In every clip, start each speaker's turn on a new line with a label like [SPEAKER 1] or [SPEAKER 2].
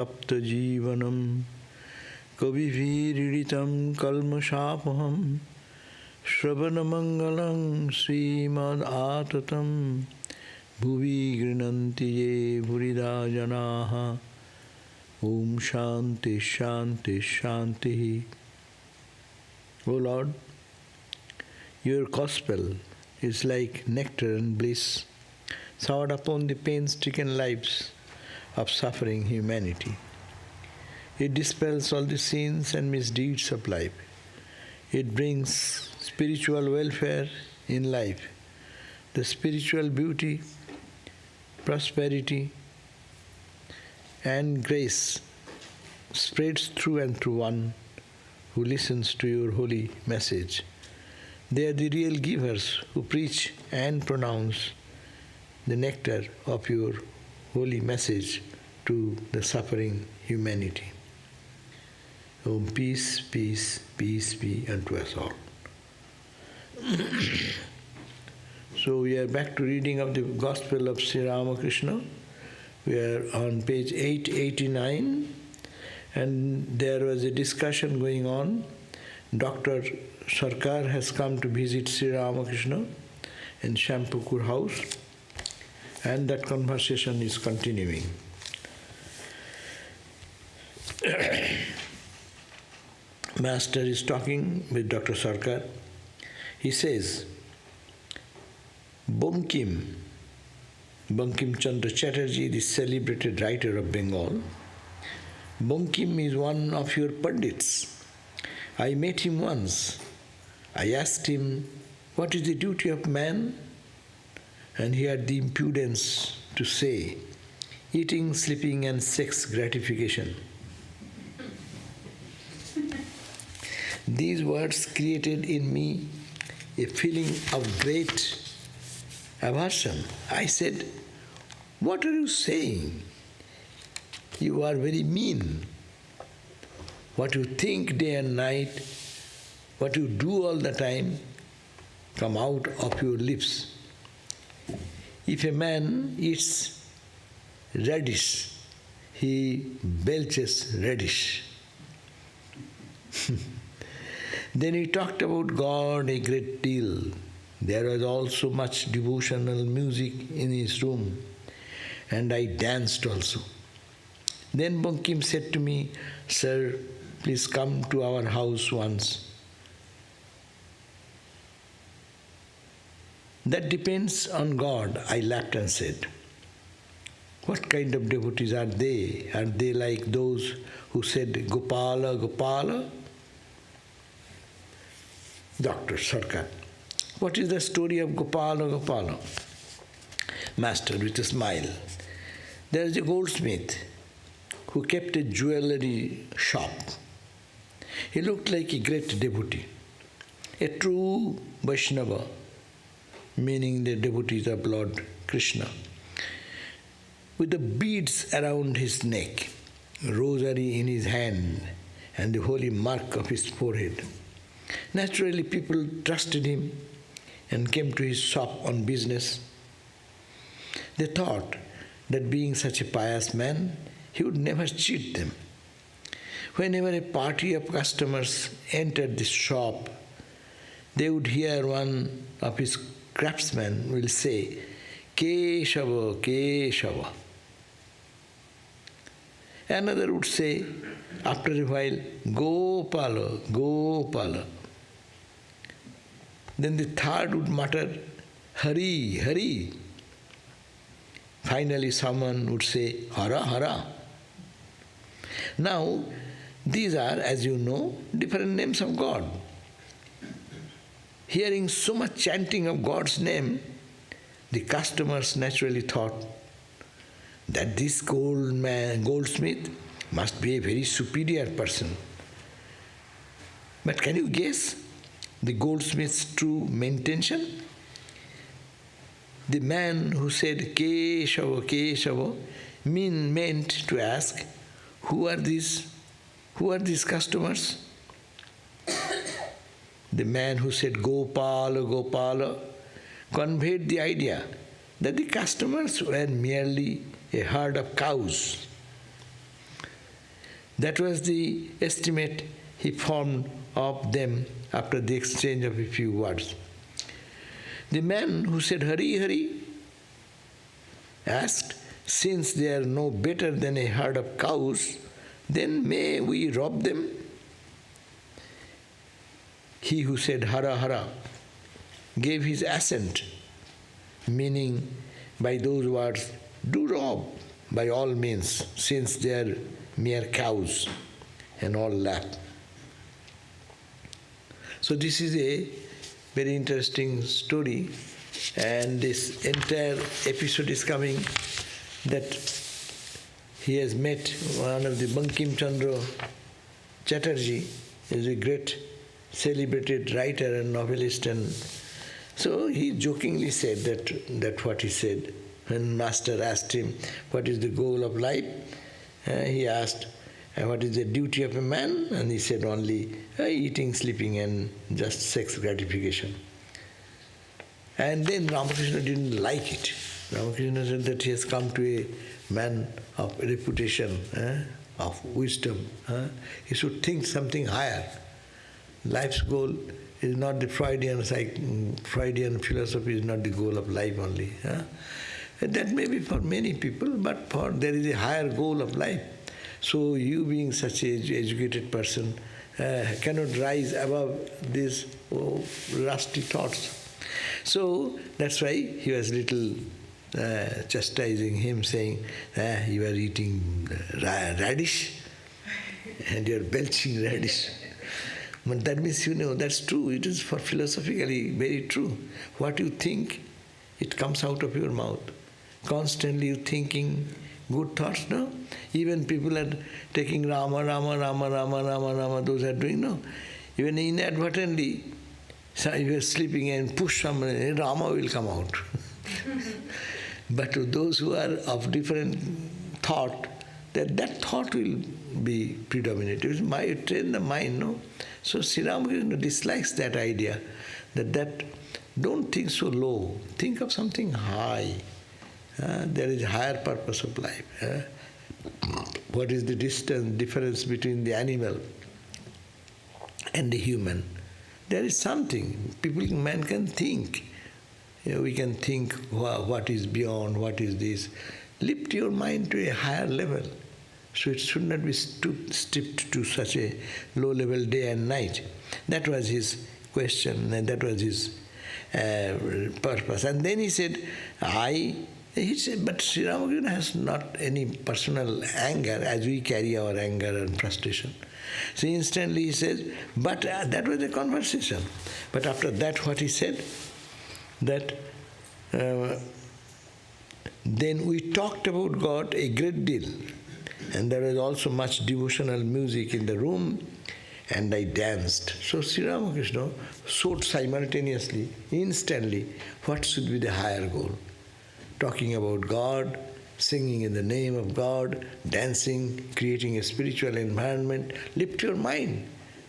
[SPEAKER 1] Saptajivanam Kaviviritam Kalmashapaham Shravanamangalam Srimad Atatam Bhuvi Grinanti Ye Bhurida Janaha Om Shanti Shanti Shanti. O Lord, your gospel is like nectar and bliss soured upon the pain-stricken lives of suffering humanity. It dispels all the sins and misdeeds of life. It brings spiritual welfare in life, the spiritual beauty, prosperity, and grace spreads through and through one who listens to your holy message. They are the real givers who preach and pronounce the nectar of your holy message to the suffering humanity. Oh, peace, peace, peace be unto us all. So we are back to reading of the Gospel of Sri Ramakrishna. We are on page 889, and there was a discussion going on. Dr. Sarkar has come to visit Sri Ramakrishna in Shampukur house, and that conversation is continuing. Master is talking with Dr. Sarkar. He says, Bankim Chandra Chatterjee, the celebrated writer of Bengal, Bankim is one of your Pandits. I met him once. I asked him, what is the duty of man? And he had the impudence to say, eating, sleeping, and sex gratification. These words created in me a feeling of great aversion. I said, what are you saying? You are very mean. What you think day and night, what you do all the time, come out of your lips. If a man eats radish, he belches radish. Then he talked about God a great deal. There was also much devotional music in his room, and I danced also. Then Bankim said to me, Sir, please come to our house once. That depends on God, I laughed and said. What kind of devotees are they? Are they like those who said, Gopala, Gopala? Dr. Sarkar, what is the story of Gopala, Gopala? Master, with a smile. There is a goldsmith who kept a jewelry shop. He looked like a great devotee, a true Vaishnava, meaning the devotees of Lord Krishna, with the beads around his neck, rosary in his hand, and the holy mark of his forehead. Naturally, people trusted him and came to his shop on business. They thought that being such a pious man, he would never cheat them. Whenever a party of customers entered the shop, they would hear one of his craftsmen will say, Keshava, Keshava. Another would say, after a while, Gopala, Gopala. Then the third would mutter, Hari, Hari. Finally, someone would say, Hara, Hara. Now, these are, as you know, different names of God. Hearing so much chanting of God's name, the customers naturally thought that this goldsmith must be a very superior person. But can you guess the goldsmith's true intention? The man who said Keshava, Keshava meant to ask, who are these customers? The man who said Gopala, Gopala conveyed the idea that the customers were merely a herd of cows. That was the estimate he formed of them after the exchange of a few words. The man who said, "Hari, Hari," asked, "Since they are no better than a herd of cows, then may we rob them?" He who said, "Hara, Hara," gave his assent, meaning by those words, "Do rob by all means, since they are mere cows," and all laughed. So this is a very interesting story, and this entire episode is coming that he has met one of the Bankim Chandra Chatterjee, is a great celebrated writer and novelist, and so he jokingly said that what he said when Master asked him what is the goal of life. He asked, what is the duty of a man? And he said only eating, sleeping, and just sex gratification. And then Ramakrishna didn't like it. Ramakrishna said that he has come to a man of reputation, of wisdom. He should think something higher. Life's goal is not the Freudian philosophy is not the goal of life only. That may be for many people, but there is a higher goal of life. So you being such an educated person cannot rise above these rusty thoughts. So that's why he was little chastising him, saying, "You are eating radish and you are belching radish." But that means, that's true. It is for philosophically very true. What you think, it comes out of your mouth. Constantly you thinking good thoughts, no? Even people are taking Rama, Rama, Rama, Rama, Rama, Rama, those are doing, no? Even inadvertently, so you are sleeping and push someone, Rama will come out. But to those who are of different thought, that thought will be predominant. It will train the mind, no? So Sri Ramakrishna dislikes that idea, that don't think so low, think of something high. There is a higher purpose of life. What is the difference between the animal and the human? There is something. Man can think. We can think what is beyond, what is this. Lift your mind to a higher level. So it should not be stripped to such a low level day and night. That was his question, and that was his purpose. And then he said, but Sri Ramakrishna has not any personal anger as we carry our anger and frustration. So instantly he says, but that was a conversation. But after that what he said, that then we talked about God a great deal. And there was also much devotional music in the room, and I danced. So Sri Ramakrishna sought simultaneously, instantly, what should be the higher goal. Talking about God, singing in the name of God, dancing, creating a spiritual environment. Lift your mind.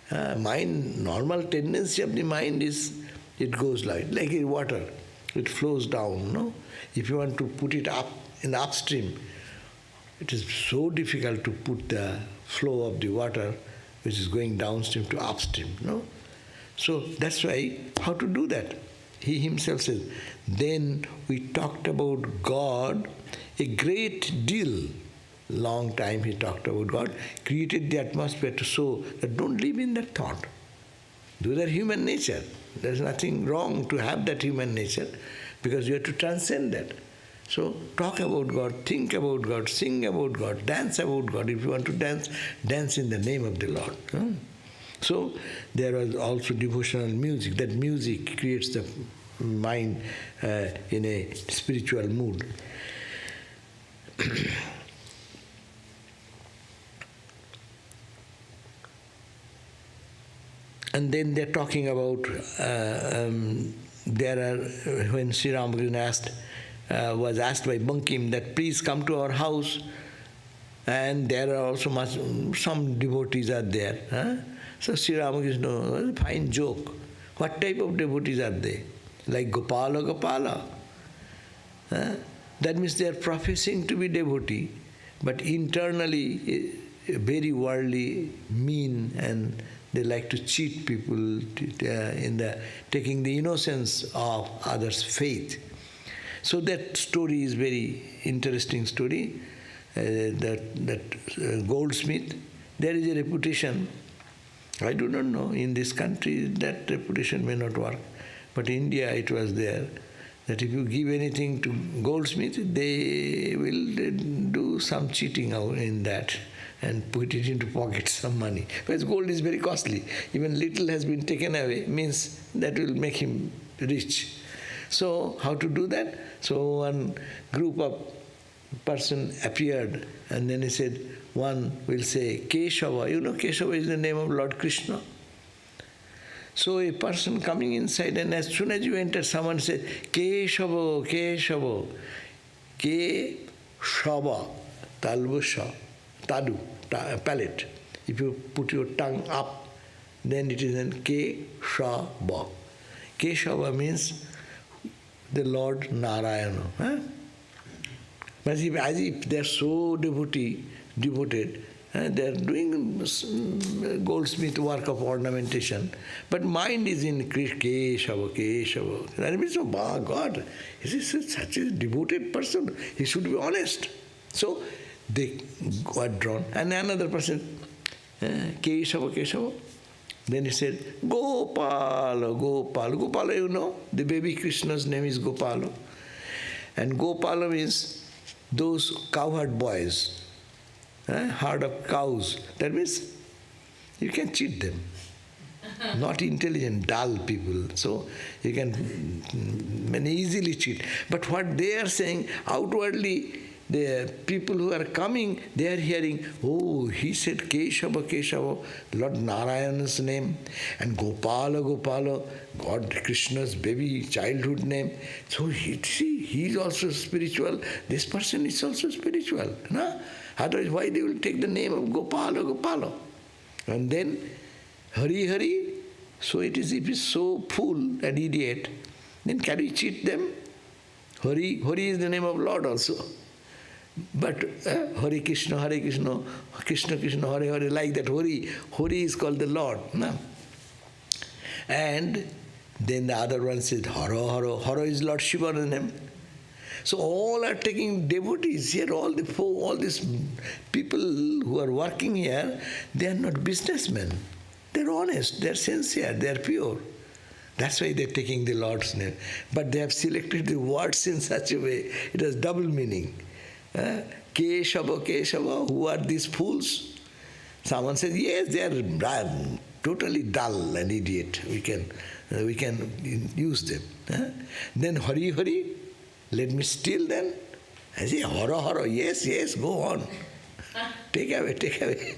[SPEAKER 1] Normal tendency of the mind is, it goes like a water. It flows down, no? If you want to put it up in upstream, it is so difficult to put the flow of the water which is going downstream to upstream, no? So that's why, how to do that? He himself says, then we talked about God a great deal. Long time he talked about God, created the atmosphere to show that don't live in that thought. Those are human nature. There's nothing wrong to have that human nature, because you have to transcend that. So talk about God, think about God, sing about God, dance about God. If you want to dance, dance in the name of the Lord. So there was also devotional music. That music creates the mind in a spiritual mood. And then they're talking about, when Sri Ramakrishna was asked by Bankim that please come to our house, and there are also some devotees are there. So Sri Ramakrishna, a fine joke. What type of devotees are they? Like Gopala, Gopala. That means they are professing to be devotee, but internally very worldly, mean, and they like to cheat people in the taking the innocence of others' faith. So that story is very interesting story. That goldsmith, there is a reputation. I do not know, in this country that reputation may not work, but in India it was there, that if you give anything to goldsmith, they will do some cheating out in that and put it into pocket some money. Because gold is very costly. Even little has been taken away, means that will make him rich. So how to do that? So one group of person appeared, and then he said, one will say, Keshava. You know Keshava is the name of Lord Krishna. So a person coming inside, and as soon as you enter, someone said, Keshava, Keshava, Keshava, Talvusha, Tadu, palate. If you put your tongue up, then it is an Keshava. Keshava means the Lord Narayana. Huh? But as if they are so devoted, they are doing goldsmith work of ornamentation, but mind is in Keshava, Keshava. That means, oh God, he is such a devoted person, he should be honest. So they got drawn. And another person, Keshava, Keshava. Then he said, Gopala, Gopala. Gopala, you know, the baby Krishna's name is Gopala. And Gopala means those cowherd boys, herd of cows. That means you can cheat them. Not intelligent, dull people. So you can easily cheat. But what they are saying, outwardly, the people who are coming, they are hearing, oh, he said Keshava, Keshava, Lord Narayana's name, and Gopala, Gopala, God Krishna's baby childhood name. So he is also spiritual. This person is also spiritual. No? Otherwise, why they will take the name of Gopala, Gopala? And then Hari, Hari. So it is, if he is so fool and idiot, then can we cheat them? Hari, Hari is the name of Lord also. But Hare Krishna, Krishna Krishna, Hare Hare, like that. Hari is called the Lord. No? And then the other one says Hara, Hara. Hara is Lord Shiva's name. So all are taking devotees here, all these people who are working here, they are not businessmen. They are honest, they are sincere, they are pure. That's why they are taking the Lord's name. But they have selected the words in such a way, it has double meaning. Keshava, Keshava, who are these fools? Someone says, yes, they are totally dull and idiot. We can use them. Then Hari, Hari, let me steal them. I say, Hara, Hara, yes, yes, go on. Take away, take away.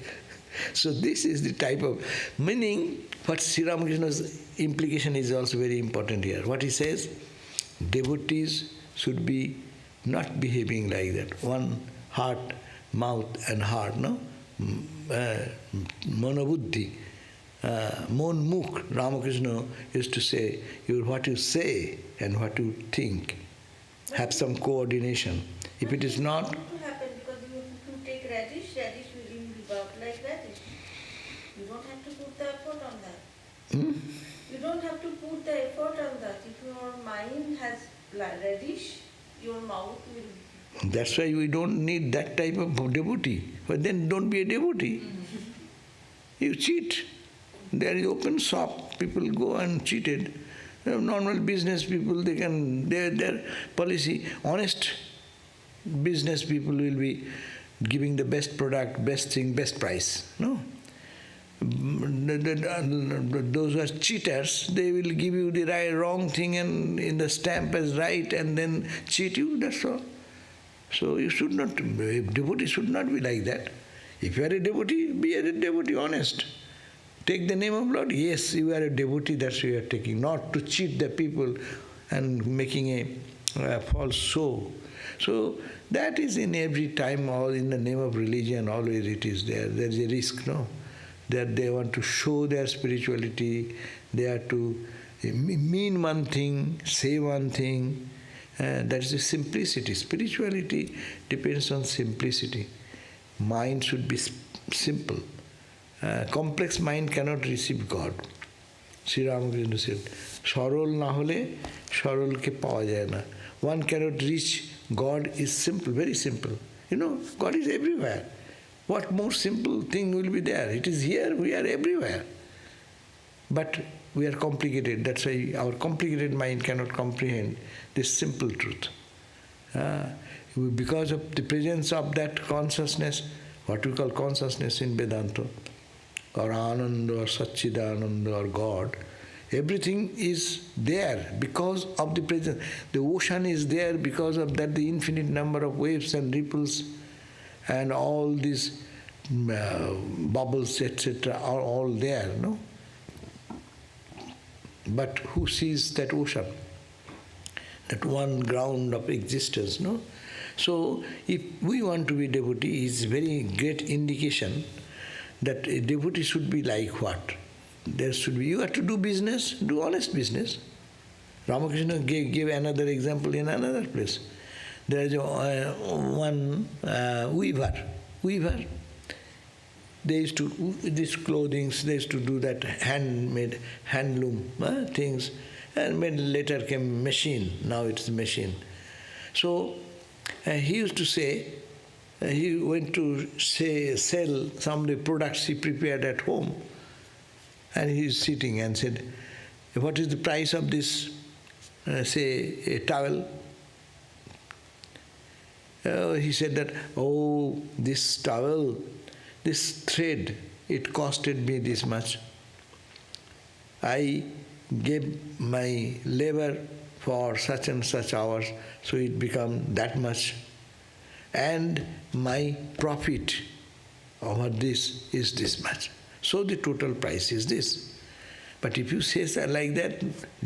[SPEAKER 1] So this is the type of meaning. But Sri Ramakrishna's implication is also very important here. What he says, devotees should be not behaving like that. One heart, mouth and heart, no? Monobuddhi. Mon mukh. Ramakrishna used to say, what you say and what you think have some coordination. If it is not...
[SPEAKER 2] It will happen because if you take radish will evolve like radish. You don't have to put the effort on that. You don't have to put the effort on that. If your mind has radish, your mouth will...
[SPEAKER 1] That's why we don't need that type of devotee. But then don't be a devotee. You cheat. There is open shop. People go and cheat it. Normal business people, their policy, honest business people will be giving the best product, best thing, best price. No? Those who are cheaters, they will give you the wrong thing and in the stamp as right and then cheat you, that's all. So you should not, a devotee should not be like that. If you are a devotee, be a devotee, honest. Take the name of Lord, yes, you are a devotee, that's what you are taking. Not to cheat the people and making a false show. So that is in every time, all in the name of religion, always it is there. There is a risk, no? That they want to show their spirituality, they are to mean one thing, say one thing. That is the simplicity. Spirituality depends on simplicity. Mind should be simple. Complex mind cannot receive God. Sri Ramakrishna said, Sarol na hole, Sarol ke pawa jaya na. One cannot reach God is simple, very simple. You know, God is everywhere. What more simple thing will be there? It is here, we are everywhere. But we are complicated. That's why our complicated mind cannot comprehend this simple truth. Because of the presence of that consciousness, what we call consciousness in Vedanta, or Ananda, or Satchidananda, or God, everything is there because of the presence. The ocean is there because of that, the infinite number of waves and ripples and all these bubbles, etc., are all there, no? But who sees that ocean? That one ground of existence, no? So, if we want to be devotee, it's very great indication that a devotee should be like what? There should be, you have to do business, do honest business. Ramakrishna gave another example in another place. There is one weaver. They used to, these clothings, they used to do that handmade, handloom things, and when later came machine, now it's machine. So he used to say, he went to sell some of the products he prepared at home, and he is sitting and said, what is the price of this, say, a towel? He said that, oh, this towel, this thread, it costed me this much. I gave my labor for such and such hours, so it became that much. And my profit over this is this much. So the total price is this. But if you say like that,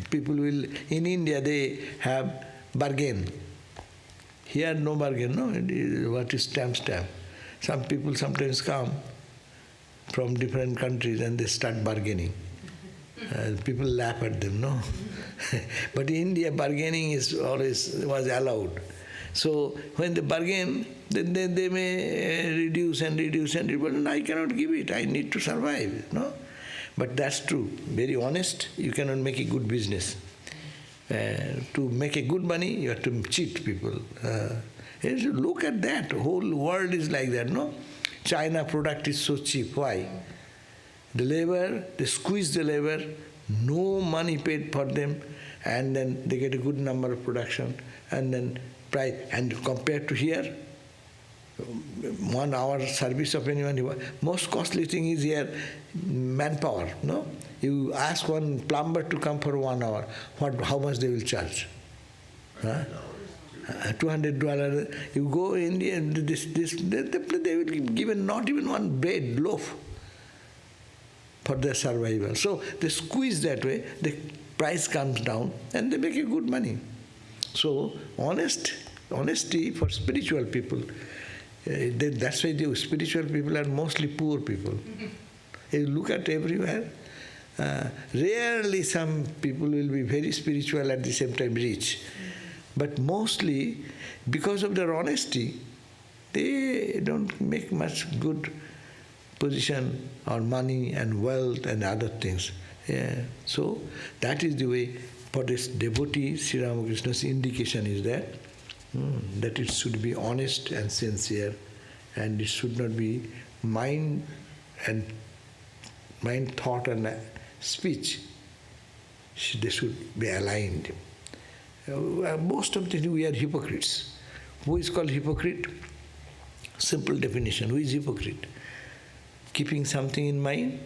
[SPEAKER 1] people will, in India they have bargain. Here no bargain, no? What is stamp? Some people sometimes come from different countries and they start bargaining. People laugh at them, no? But in India, bargaining was allowed. So when they bargain, then they may reduce, but I cannot give it, I need to survive, no? But that's true. Very honest, you cannot make a good business. To make a good money, you have to cheat people. Look at that, the whole world is like that, no? China product is so cheap, why? The labor, they squeeze the labor, no money paid for them, and then they get a good number of production, and then price. And compared to here, 1 hour service of anyone, most costly thing is here, manpower, no? You ask one plumber to come for 1 hour, how much they will charge? Huh? $200. You go in India, they will give not even one bread loaf for their survival. So they squeeze that way, the price comes down, and they make a good money. So honesty for spiritual people. That's why the spiritual people are mostly poor people. You look at everywhere, rarely some people will be very spiritual at the same time rich. But mostly, because of their honesty, they don't make much good position or money and wealth and other things. So that is the way for this devotee, Sri Ramakrishna's indication is that it should be honest and sincere, and it should not be mind, thought and speech. They should be aligned. Most of the time we are hypocrites. Who is called hypocrite? Simple definition. Who is hypocrite? Keeping something in mind,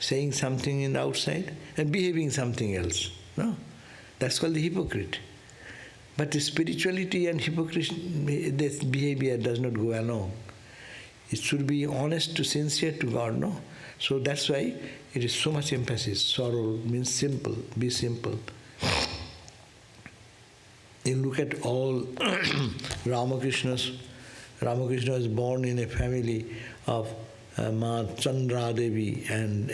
[SPEAKER 1] saying something in the outside, and behaving something else. No? That's called the hypocrite. But the spirituality and hypocrisy, this behavior does not go along. It should be honest to sincere to God, no? So that's why it is so much emphasis. Sorrow means simple, be simple. You look at all Ramakrishna was born in a family of Ma Chandra Devi, and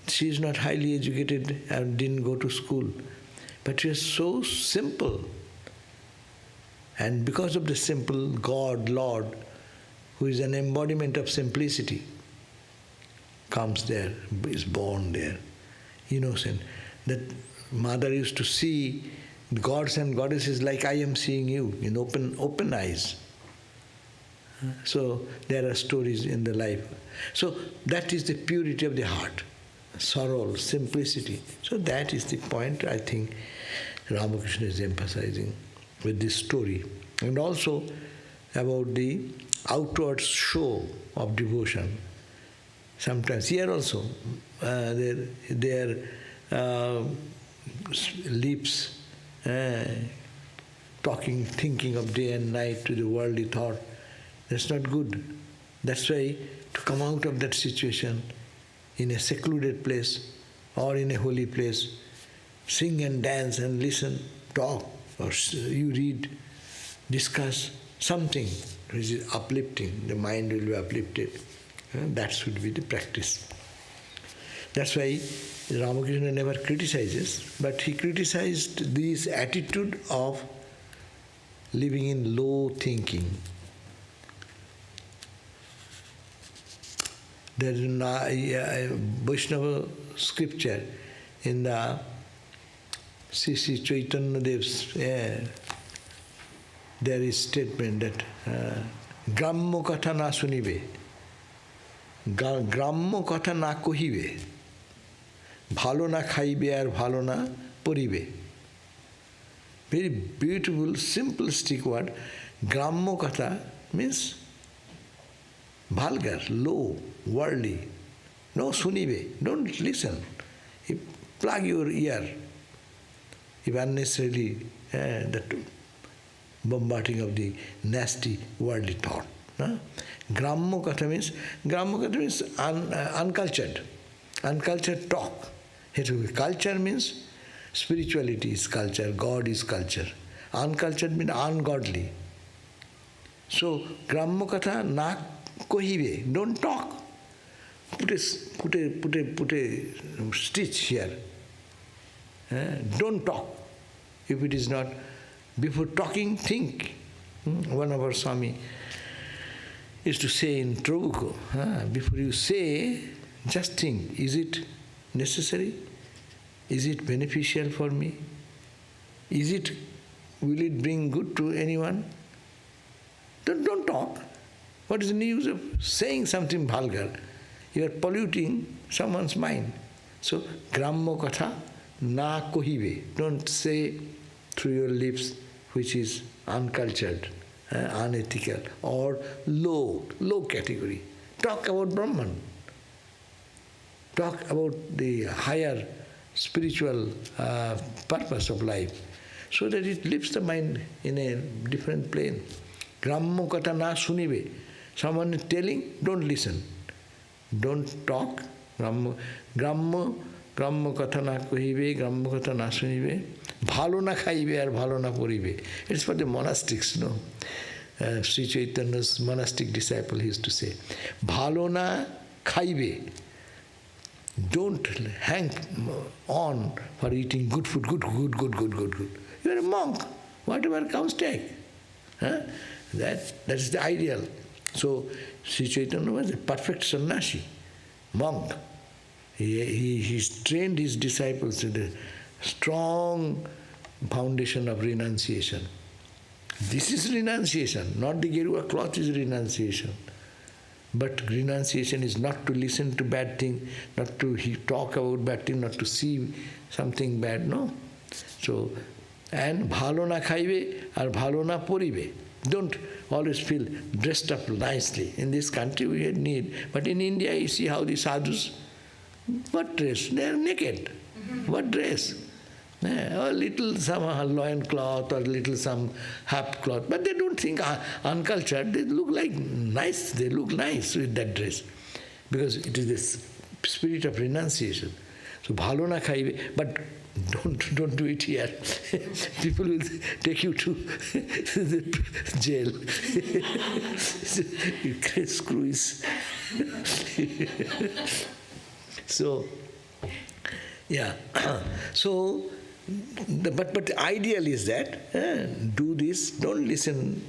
[SPEAKER 1] she is not highly educated and didn't go to school. But she was so simple. And because of the simple, God, Lord, who is an embodiment of simplicity, comes there, is born there, innocent. That mother used to see gods and goddesses like I am seeing you, in open eyes. So there are stories in the life. So that is the purity of the heart, sorrow, simplicity. So that is the point I think Ramakrishna is emphasizing with this story. And also about the outward show of devotion. Sometimes here also, their lips talking, thinking of day and night to the worldly thought. That's not good. That's why to come out of that situation in a secluded place or in a holy place, sing and dance and listen, talk, or you read, discuss something which is uplifting. The mind will be uplifted. That should be the practice. That's why Ramakrishna never criticizes, but he criticized this attitude of living in low thinking. There is a Vaishnava scripture in the Sri Chaitanya Dev's, there is statement that Grammo katha na sunibe, Grammo katha na kohibe, bhalo na khaibe ar bhalo na poribe. Very beautiful, simplistic word. Grammo katha means vulgar, low, worldly. No sunibe, don't listen. Plug your ear. If unnecessarily that bombarding of the nasty worldly thought. Grammo katha means uncultured. Uncultured talk. Culture means spirituality is culture, God is culture. Uncultured means ungodly. So, Grammo katha na kohibe, don't talk. Put a stitch here. Don't talk. If it is not, before talking, think. One of our Swami used to say in Trabuco, before you say, just think, is it necessary? Is it beneficial for me? Will it bring good to anyone? Don't talk. What is the use of saying something vulgar? You are polluting someone's mind. So, Grammo katha na kohibe. Don't say through your lips which is uncultured, unethical, or low category. Talk about Brahman. Talk about the higher spiritual purpose of life, so that it lifts the mind in a different plane. Grammo katha na sunibe. Someone is telling, don't listen. Don't talk. Grammo katha na kohibe, Grammo katha na sunibe. Bhalo na khaibe ar bhalo na poribe. It's for the monastics, no? Sri Chaitanya's monastic disciple used to say, Bhalo na khaibe. Don't hang on for eating good food, good. You are a monk. Whatever comes, take. That is the ideal. So, Sri Chaitanya was a perfect sannyasi, monk. He trained his disciples with a strong foundation of renunciation. This is renunciation, not the Gerua cloth is renunciation. But renunciation is not to listen to bad thing, not to talk about bad thing, not to see something bad, no. So, and bhalo na khaibe or bhalo na poribe. Don't always feel dressed up nicely. In this country we need, but in India you see how the sadhus, what dress? They are naked. What dress? A little some loin cloth or little some half cloth, but they don't think uncultured. They look like nice. They look nice with that dress, because it is this spirit of renunciation. So bhalo na khaibe, but don't do it here. People will take you to the jail. You screws. So, yeah. So, but the ideal is that do this. Don't listen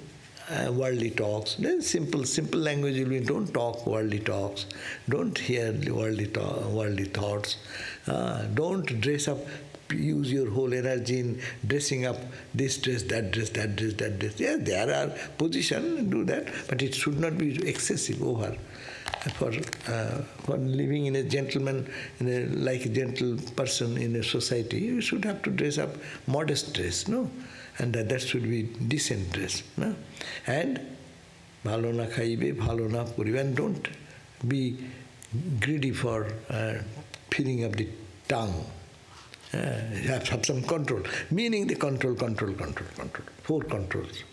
[SPEAKER 1] worldly talks. Then simple language will be, don't talk worldly talks, don't hear worldly thoughts, don't dress up, use your whole energy in dressing up this dress, that dress, that dress, that dress. Yeah, there are positions, do that, but it should not be excessive, over. For living in a gentleman, like a gentle person in a society, you should have to dress up modest dress, no? And that should be decent dress, no? And bhalo na khaibe, bhalo na puribe, and don't be greedy for filling up the tongue. Have some control, meaning the control. 4 controls.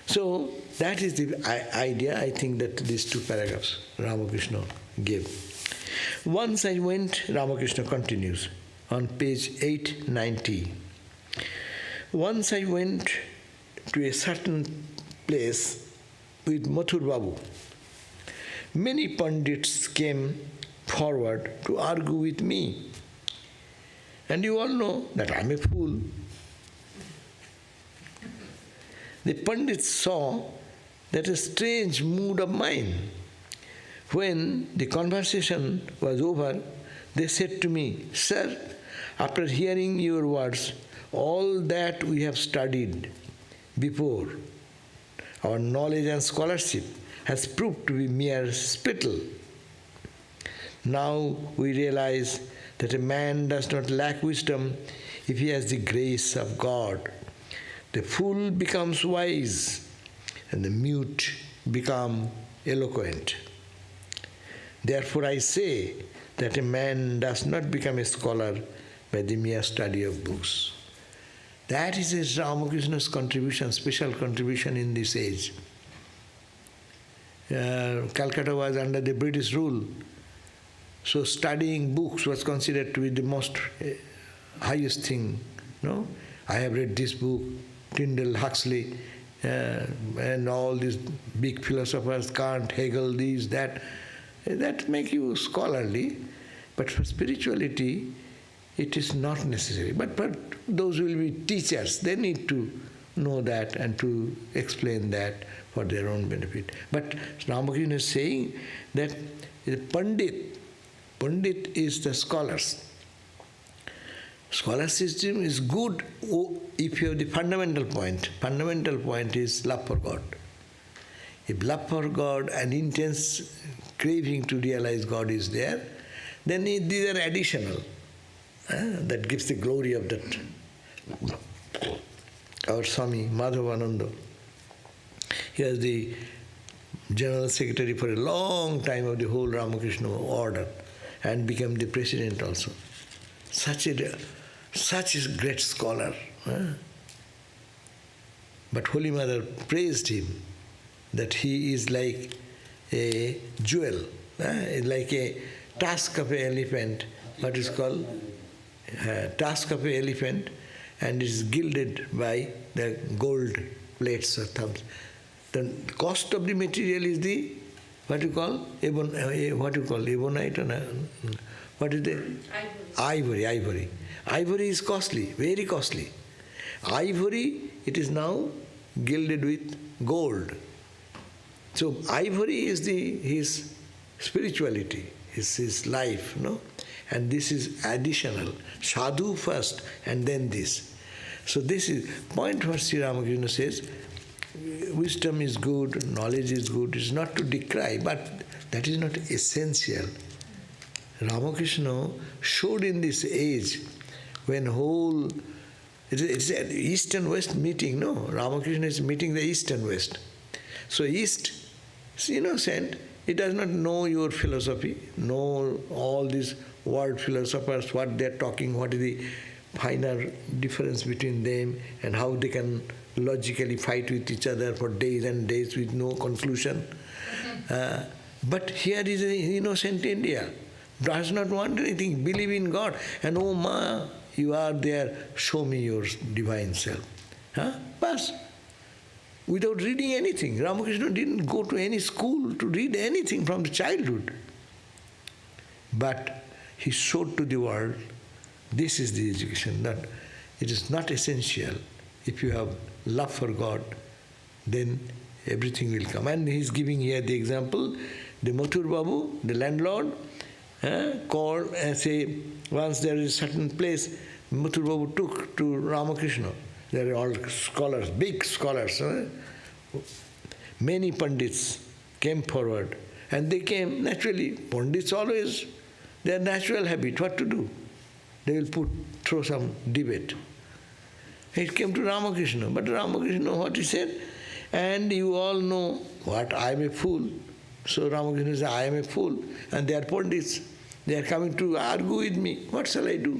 [SPEAKER 1] So that is the idea, I think, that these 2 paragraphs Ramakrishna gave. Once I went, Ramakrishna continues on page 890. Once I went to a certain place with Mathur Babu. Many Pandits came forward to argue with me. And you all know that I am a fool. The Pandits saw that a strange mood of mine. When the conversation was over, they said to me, "Sir, after hearing your words, all that we have studied before, our knowledge and scholarship has proved to be mere spittle. Now we realize that a man does not lack wisdom if he has the grace of God. The fool becomes wise, and the mute become eloquent. Therefore I say that a man does not become a scholar by the mere study of books." That is Ramakrishna's contribution, special contribution in this age. Calcutta was under the British rule, so studying books was considered to be the most highest thing. No, I have read this book, Tyndall, Huxley, and all these big philosophers, Kant, Hegel, these, that make you scholarly. But for spirituality, it is not necessary. But those will be teachers. They need to know that and to explain that for their own benefit. But Ramakrishna is saying that the Pandit is the scholars. Scholar system is good if you have the fundamental point. Fundamental point is love for God. If love for God and intense craving to realize God is there, then these are additional. That gives the glory of that. Our Swami, Madhavananda, he was the General Secretary for a long time of the whole Ramakrishna order and became the president also. Such a great scholar. But Holy Mother praised him that he is like a jewel, like a tusk of an elephant, what is called? Tusk of an elephant, and is gilded by the gold plates or thumbs. The cost of the material is the, what you call? Ebonite? What is the? Ivory. Ivory is costly, very costly. Ivory, it is now gilded with gold. So ivory is his spirituality, his life, no? And this is additional. Sadhu first and then this. So this is point what Sri Ramakrishna says, wisdom is good, knowledge is good, it's not to decry, but that is not essential. Ramakrishna showed in this age when it's an East and West meeting, no? Ramakrishna is meeting the East and West. So East is innocent, it does not know your philosophy, know all these world philosophers, what they are talking, what is the finer difference between them, and how they can logically fight with each other for days and days with no conclusion. But here is an innocent India, does not want anything, believe in God, and oh ma, you are there, show me your divine self. Bas. Without reading anything. Ramakrishna didn't go to any school to read anything from the childhood. But he showed to the world, this is the education, that it is not essential if you have love for God then everything will come. And he's giving here the example, the Mathur Babu, the landlord, called and say, once there is a certain place, Mathur Babu took to Ramakrishna. They are all scholars, big scholars. Many Pandits came forward, and they came naturally. Pandits always, their natural habit, what to do? They will throw some debate. It came to Ramakrishna, but Ramakrishna, what he said, and you all know what, I am a fool. So Ramakrishna said, I am a fool, and they are Pandits. They are coming to argue with me. What shall I do?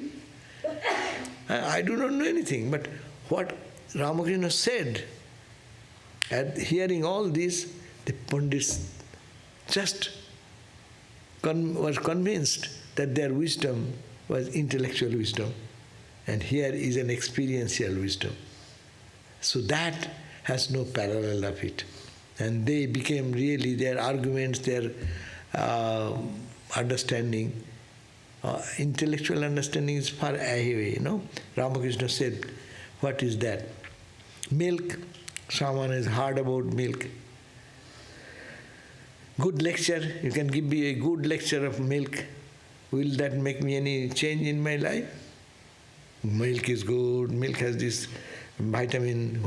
[SPEAKER 1] I do not know anything, but what Ramakrishna said, at hearing all this, the Pandits just was convinced that their wisdom was intellectual wisdom, and here is an experiential wisdom. So that has no parallel of it. And they became really, their arguments, their understanding, intellectual understanding is far away, Ramakrishna said, what is that? Milk. Someone is hard about milk. Good lecture, you can give me a good lecture of milk. Will that make me any change in my life? Milk is good, milk has this vitamin,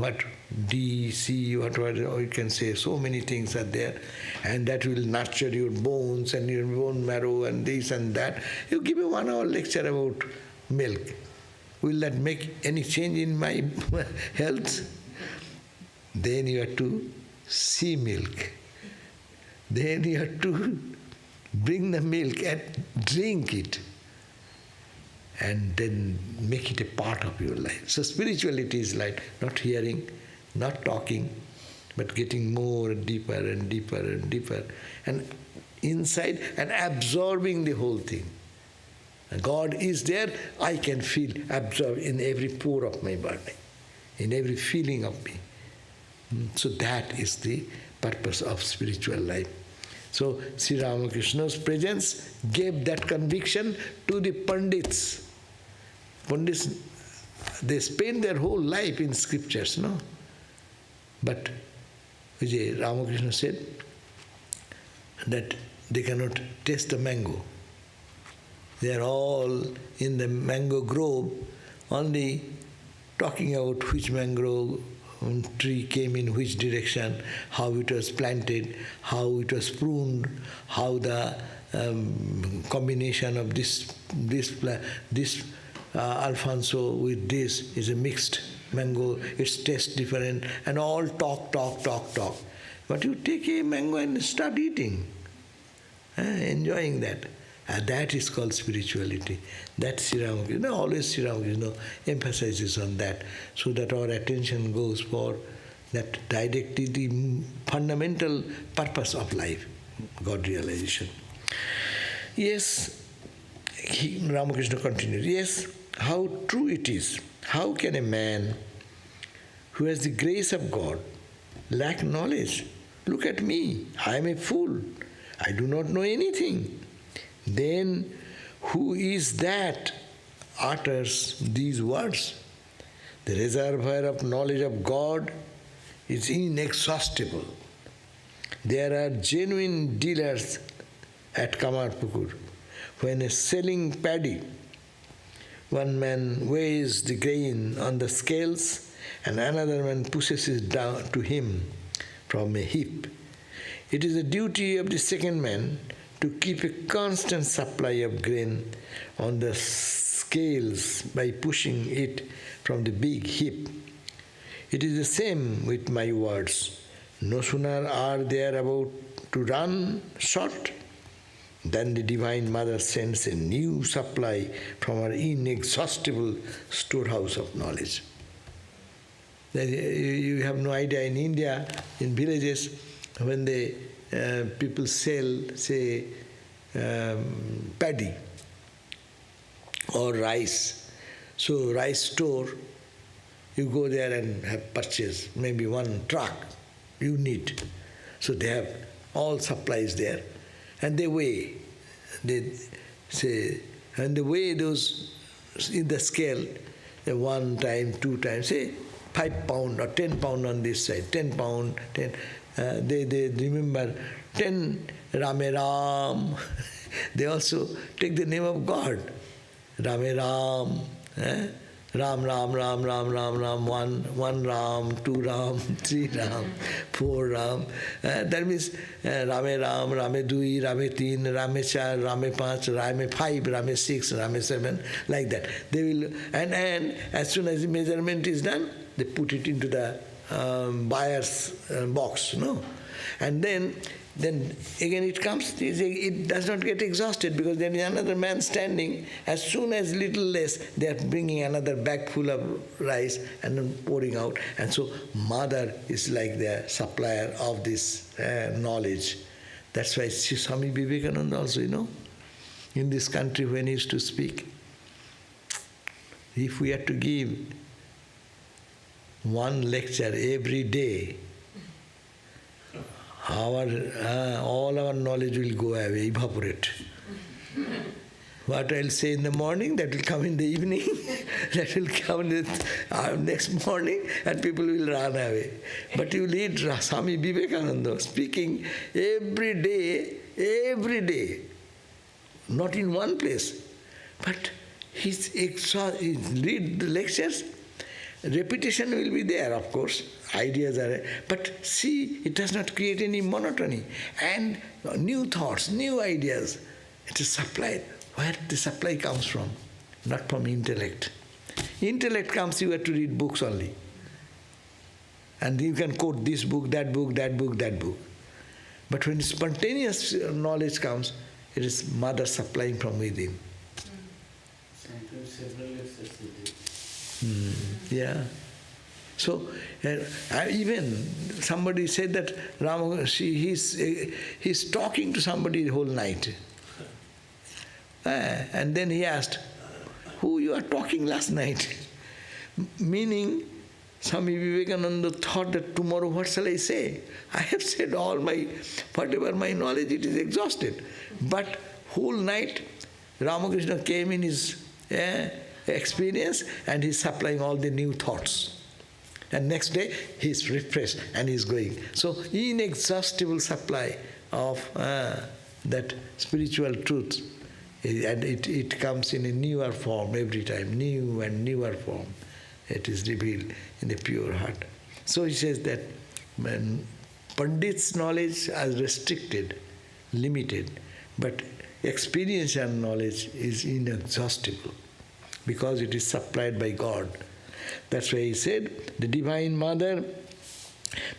[SPEAKER 1] D, C, whatever you can say, so many things are there, and that will nurture your bones and your bone marrow and this and that. You give me 1 hour lecture about milk. Will that make any change in my health? Then you have to see milk. Then you have to bring the milk and drink it, and then make it a part of your life. So spirituality is like not hearing, not talking, but getting more and deeper and deeper and deeper, and inside and absorbing the whole thing. And God is there, I can feel absorbed in every pore of my body, in every feeling of me. So that is the purpose of spiritual life. So Sri Ramakrishna's presence gave that conviction to the Pandits. Pandits, they spend their whole life in scriptures, no? But Vijay Ramakrishna said that they cannot taste the mango. They are all in the mango grove, only talking about which mango tree came in which direction, how it was planted, how it was pruned, how the combination of this Alfonso with this is a mixed mango, its taste different, and all talk. But you take a mango and start eating, enjoying that. That is called spirituality. That's Sri Ramakrishna. Always Sri Ramakrishna emphasizes on that, so that our attention goes for that directly the fundamental purpose of life, God realization. Yes, Ramakrishna continues, yes, how true it is. How can a man who has the grace of God lack knowledge? Look at me, I am a fool. I do not know anything. Then who is that utters these words? The reservoir of knowledge of God is inexhaustible. There are genuine dealers at Kamarpukur. When selling paddy, one man weighs the grain on the scales and another man pushes it down to him from a heap. It is the duty of the second man to keep a constant supply of grain on the scales by pushing it from the big heap. It is the same with my words. No sooner are they about to run short than the Divine Mother sends a new supply from her inexhaustible storehouse of knowledge. You have no idea, in India, in villages, when they people sell, say, paddy or rice. So rice store, you go there and have purchased maybe 1 truck you need. So they have all supplies there. And they weigh. They say, and they weigh those in the scale, 1 time, 2 times, say 5 pound or 10 pound on this side, 10 pound, 10. They remember 10 Rame Ram. They also take the name of God. Rame Ram. Ram, Ram, Ram, Ram, Ram, Ram, one Ram, 2 Ram, 3 Ram, 4 Ram. That means Rame Ram, Rame Dui, Rame Teen, Rame Char, Rame Panch, Rame 5, Rame 6, Rame 7, like that. They will, and as soon as the measurement is done, they put it into the buyer's box, no? And then again it comes, it does not get exhausted because there is another man standing. As soon as little less, they are bringing another bag full of rice and then pouring out. And so mother is like the supplier of this knowledge. That's why Swami Vivekananda also, in this country when he used to speak, if we had to give one lecture every day, all our knowledge will go away, evaporate. What I'll say in the morning, that will come in the evening, that will come in the next morning, and people will run away. But you need Swami Vivekananda speaking every day, not in one place, but he read the lectures. Repetition will be there, of course, ideas are, but see, it does not create any monotony. And new thoughts, new ideas, it is supplied. Where the supply comes from? Not from intellect. Intellect comes, you have to read books only. And you can quote this book, that book, that book, that book. But when spontaneous knowledge comes, it is mother supplying from within.
[SPEAKER 3] Sometimes several lectures a day.
[SPEAKER 1] Yeah. So even somebody said that he's talking to somebody the whole night. And then he asked, who you are talking last night? Meaning, Swami Vivekananda thought that tomorrow what shall I say? I have said whatever my knowledge, it is exhausted. But whole night, Ramakrishna came in his experience and he's supplying all the new thoughts. And next day, he's refreshed and he's going. So, inexhaustible supply of that spiritual truth. And it comes in a newer form every time, new and newer form. It is revealed in the pure heart. So he says that when Pandit's knowledge is restricted, limited, but experiential knowledge is inexhaustible because it is supplied by God. That's why he said, the Divine Mother,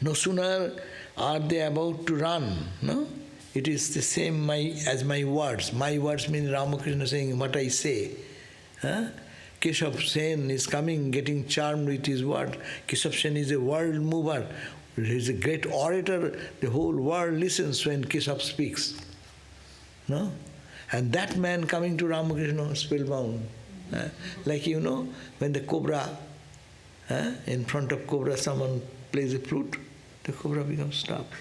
[SPEAKER 1] no sooner are they about to run, no? It is the same as my words. My words mean Ramakrishna saying what I say. Keshav Sen is coming, getting charmed with his word. Keshav Sen is a world mover. He is a great orator. The whole world listens when Keshav speaks. No? And that man coming to Ramakrishna spellbound. Like when the cobra, in front of cobra someone plays a flute, the cobra becomes stopped.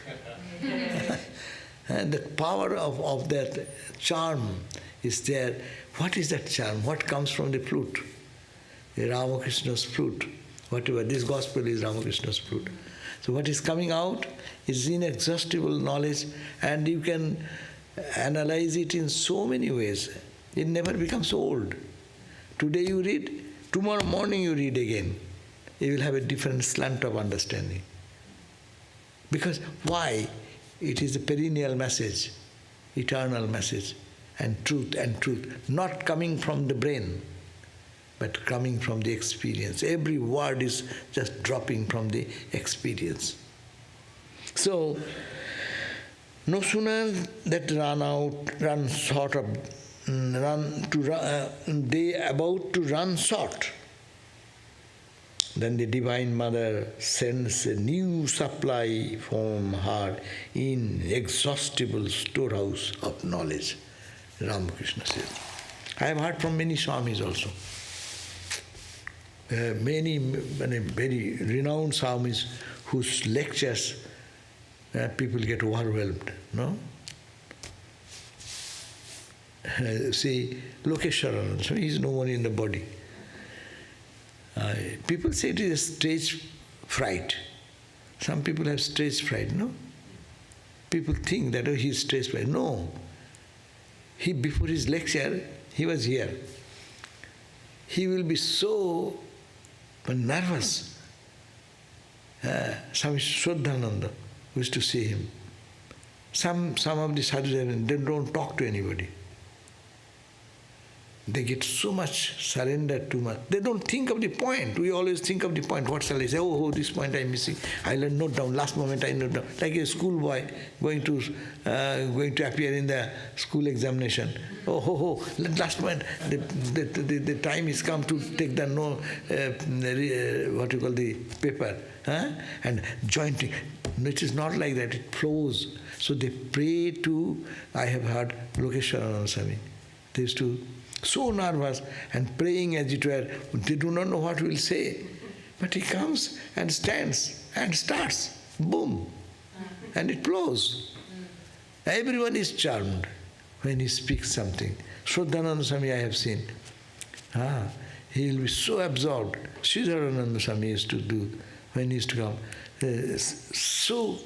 [SPEAKER 1] And the power of that charm is there. What is that charm? What comes from the flute? The Ramakrishna's flute. Whatever, this gospel is Ramakrishna's flute. So what is coming out is inexhaustible knowledge, and you can analyze it in so many ways. It never becomes old. Today you read, tomorrow morning you read again. You will have a different slant of understanding. Because why? It is a perennial message, eternal message, and truth, not coming from the brain, but coming from the experience. Every word is just dropping from the experience. So, no sooner that they about to run short, then the Divine Mother sends a new supply from her inexhaustible storehouse of knowledge, Ramakrishna says. I have heard from many Swamis also. Many very renowned Swamis whose lectures people get overwhelmed, no? See, Lokeshwarananda, he is no one in the body. People say it is stage fright. Some people have stage fright, no? People think that he is stage fright. No. Before his lecture, he was here. He will be so nervous. Swami Sarvadevananda used to see him. Some of the sadhus, they don't talk to anybody. They get so much surrendered too much. They don't think of the point. We always think of the point. What shall I say? Oh, this point I'm missing. I'll note down. Last moment I note down. Like a schoolboy going to appear in the school examination. Last moment the time is come to take the the paper, and jointing. No, it is not like that. It flows. So they pray to. I have heard Lokeshwarananda Swami. They used to. So nervous and praying as it were. They do not know what will say. But he comes and stands and starts. Boom. And it flows. Everyone is charmed when he speaks something. Sarvadevananda Swami I have seen. He will be so absorbed. Sri Sarvadevananda Swami used to do when he used to come. So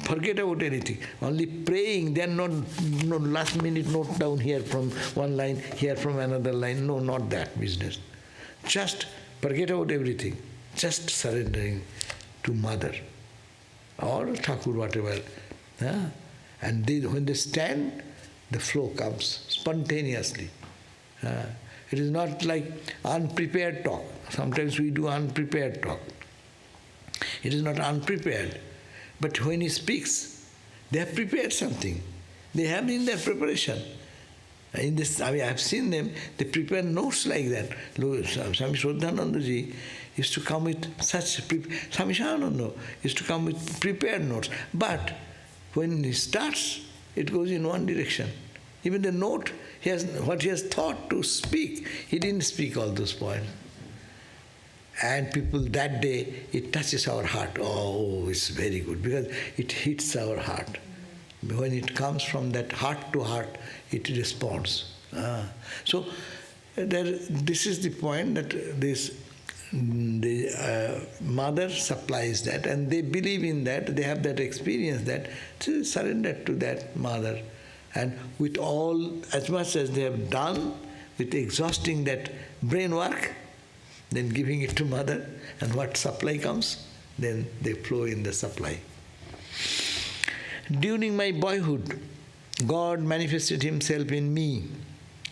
[SPEAKER 1] forget about anything. Only praying, then not last minute note down here from one line, here from another line. No, not that business. Just forget about everything. Just surrendering to Mother or Thakur, whatever. And when they stand, the flow comes spontaneously. It is not like unprepared talk. Sometimes we do unprepared talk. It is not unprepared. But when he speaks, they have prepared something. They have in their preparation. In this, I have seen them, they prepare notes like that. Swami Sarvadevananda ji used to come with such, Swami Shivananda used to come with prepared notes. But when he starts, it goes in one direction. Even the note, what he has thought to speak, he didn't speak all those points. And people that day, it touches our heart. Oh, it's very good because it hits our heart. When it comes from that heart to heart, it responds. So this is the point that the mother supplies that, and they believe in that. They have that experience that to surrender to that mother, and with all as much as they have done, with exhausting that brain work, then giving it to mother, and what supply comes, then they flow in the supply. During my boyhood, God manifested himself in me.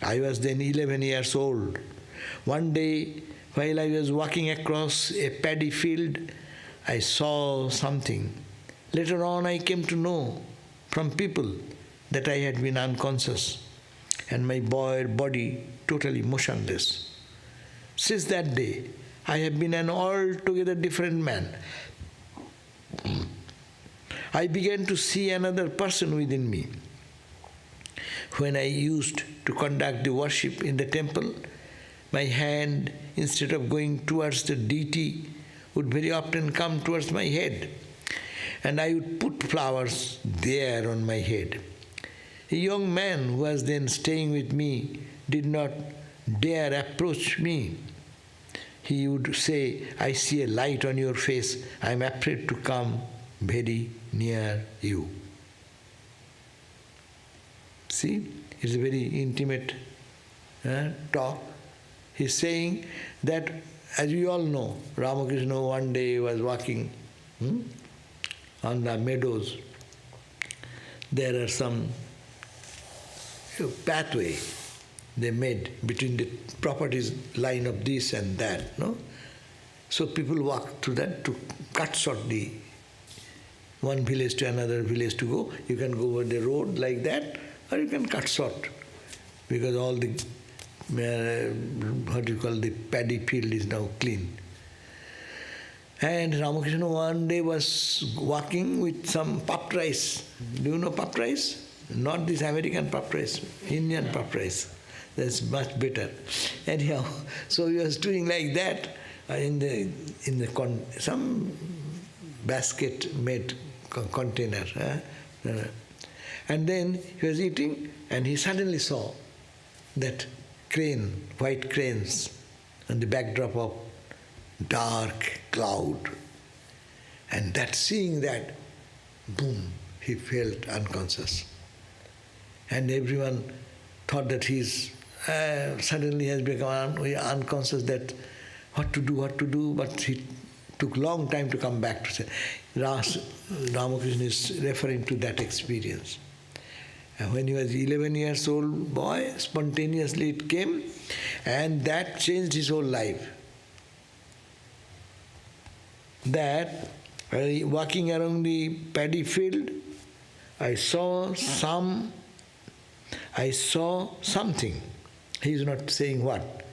[SPEAKER 1] I was then 11 years old. One day, while I was walking across a paddy field, I saw something. Later on, I came to know from people that I had been unconscious, and my body totally motionless. Since that day, I have been an altogether different man. I began to see another person within me. When I used to conduct the worship in the temple, my hand, instead of going towards the deity, would very often come towards my head, and I would put flowers there on my head. A young man who was then staying with me did not dare approach me. He would say, I see a light on your face, I am afraid to come very near you. See, it's a very intimate talk. He's saying that, as we all know, Ramakrishna one day was walking on the meadows. There are some pathway they made between the properties line of this and that, no? So people walk through that to cut short the one village to another village to go. You can go over the road like that, or you can cut short, because all the the paddy field is now clean. And Ramakrishna one day was walking with some puffed rice. Do you know puffed rice? Not this American puffed rice, Indian puffed rice. That's much better. Anyhow, so he was doing like that in some basket made container. And then he was eating, and he suddenly saw that crane, white cranes on the backdrop of dark cloud. And that, seeing that, boom, he felt unconscious. And everyone thought that he's suddenly has become unconscious, that what to do, but he took long time to come back to say. Ramakrishna is referring to that experience. And when he was 11 years old boy, spontaneously it came, and that changed his whole life. That, walking around the paddy field, I saw something. He is not saying what.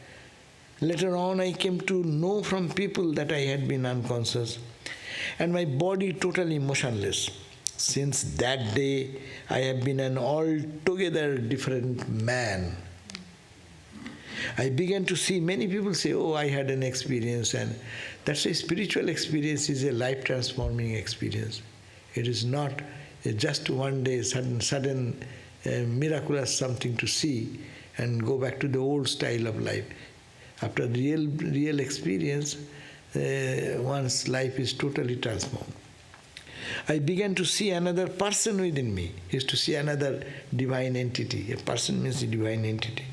[SPEAKER 1] Later on I came to know from people that I had been unconscious, and my body totally motionless. Since that day, I have been an altogether different man. I began to see, many people say, oh, I had an experience, and that's a spiritual experience, is a life-transforming experience. It is not just one day, sudden miraculous something to see and go back to the old style of life. After real experience, one's life is totally transformed. I began to see another person within me. Is to see another divine entity. A person means a divine entity.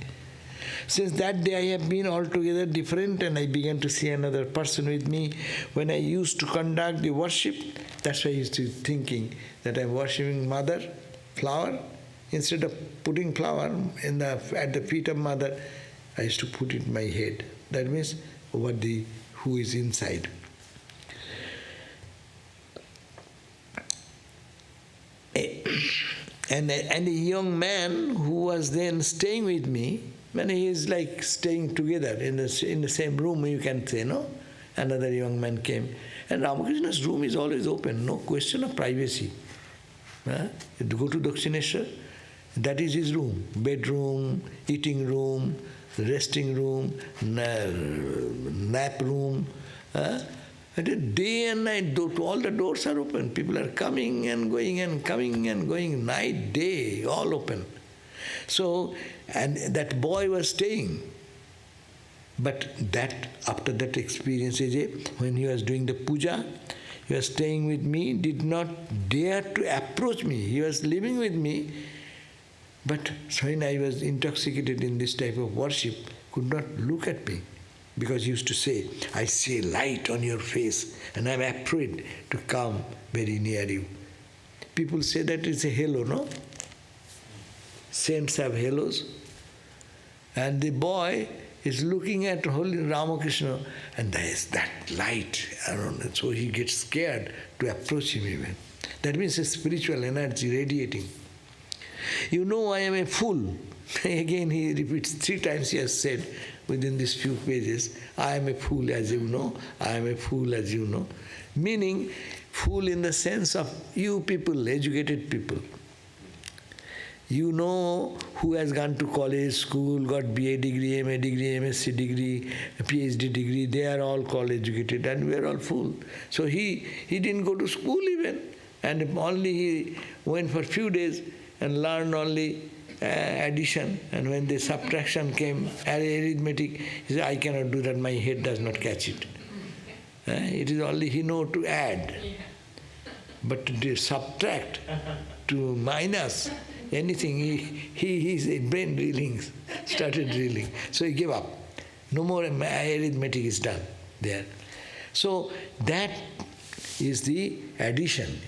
[SPEAKER 1] Since that day I have been altogether different, and I began to see another person with me. When I used to conduct the worship, that's why I used to thinking that I'm worshipping Mother, flower. Instead of putting flower at the feet of Mother, I used to put it in my head. That means over who is inside. And a young man who was then staying with me, when he is like staying together in the same room, you can say, no? Another young man came. And Ramakrishna's room is always open, no question of privacy. You go to Dakshineshwar, that is his room. Bedroom, eating room, resting room, nap room. Day and night, all the doors are open. People are coming and going and coming and going, night, day, all open. So, and that boy was staying. But after that experience, when he was doing the puja, he was staying with me, did not dare to approach me. He was living with me, but when I was intoxicated in this type of worship, could not look at me. Because he used to say, I see light on your face, and I'm afraid to come very near you. People say that it's a halo, no? Saints have halos. And the boy is looking at Holy Ramakrishna, and there is that light around, so he gets scared to approach him even. That means a spiritual energy radiating. You know I am a fool. Again he repeats 3 times, he has said within these few pages, I am a fool as you know, I am a fool as you know. Meaning, fool in the sense of you people, educated people. You know who has gone to college, school, got BA degree, MA degree, MSc degree, PhD degree, they are all college educated, and we are all fool. So he didn't go to school even, and only he went for a few days and learned only addition, and when the subtraction came, arithmetic, he said, I cannot do that, my head does not catch it. It is only he knows to add. But to subtract, to minus, anything, his brain drilling started drilling. So he gave up. No more arithmetic is done there. So that is the addition.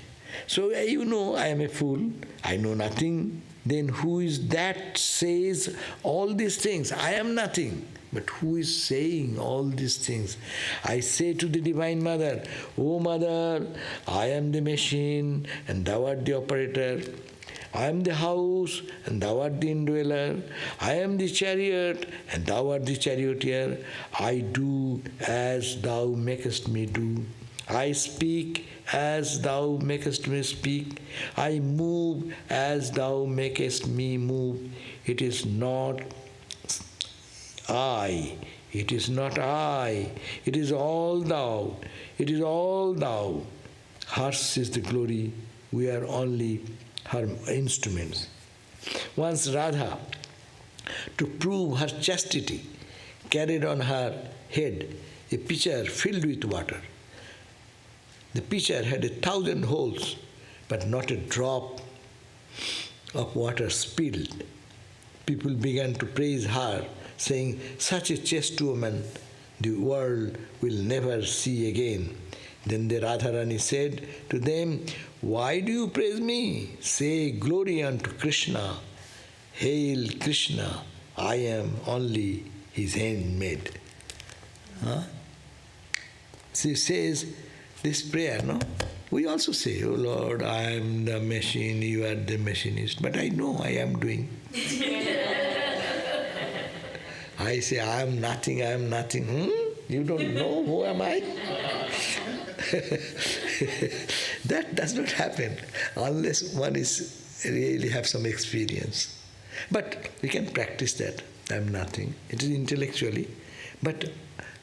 [SPEAKER 1] So you know I am a fool, I know nothing. Then who is that says all these things? I am nothing. But who is saying all these things? I say to the Divine Mother, O Mother, I am the machine and thou art the operator. I am the house and thou art the indweller. I am the chariot and thou art the charioteer. I do as thou makest me do. I speak as thou makest me speak. I move as thou makest me move. It is not I. It is not I. It is all thou. It is all thou. Hers is the glory. We are only her instruments. Once Radha, to prove her chastity, carried on her head a pitcher filled with water. The pitcher had 1,000 holes, but not a drop of water spilled. People began to praise her, saying, "Such a chaste woman the world will never see again." Then the Radharani said to them, "Why do you praise me? Say, glory unto Krishna. Hail Krishna, I am only his handmaid." She says this prayer, no? We also say, "Oh Lord, I am the machine, you are the machinist." But I know I am doing. I say, "I am nothing, I am nothing." You don't know who am I? That does not happen unless one is really have some experience. But we can practice that. I am nothing. It is intellectually. But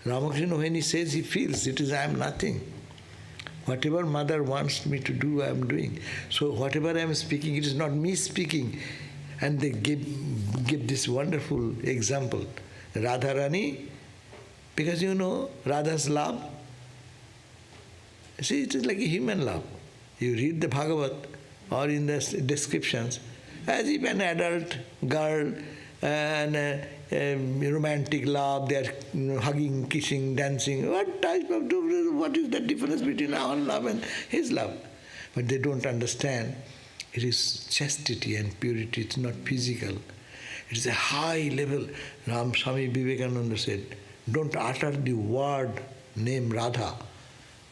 [SPEAKER 1] Ramakrishna, when he says, he feels it is I am nothing. Whatever mother wants me to do, I am doing. So whatever I am speaking, it is not me speaking. And they give this wonderful example. Radharani, because you know Radha's love. See, it is like a human love. You read the Bhagavad or in the descriptions, as if an adult girl and romantic love, they are hugging, kissing, dancing. What is the difference between our love and his love? But they don't understand. It is chastity and purity, it's not physical. It is a high level. Swami Vivekananda said, don't utter the word name Radha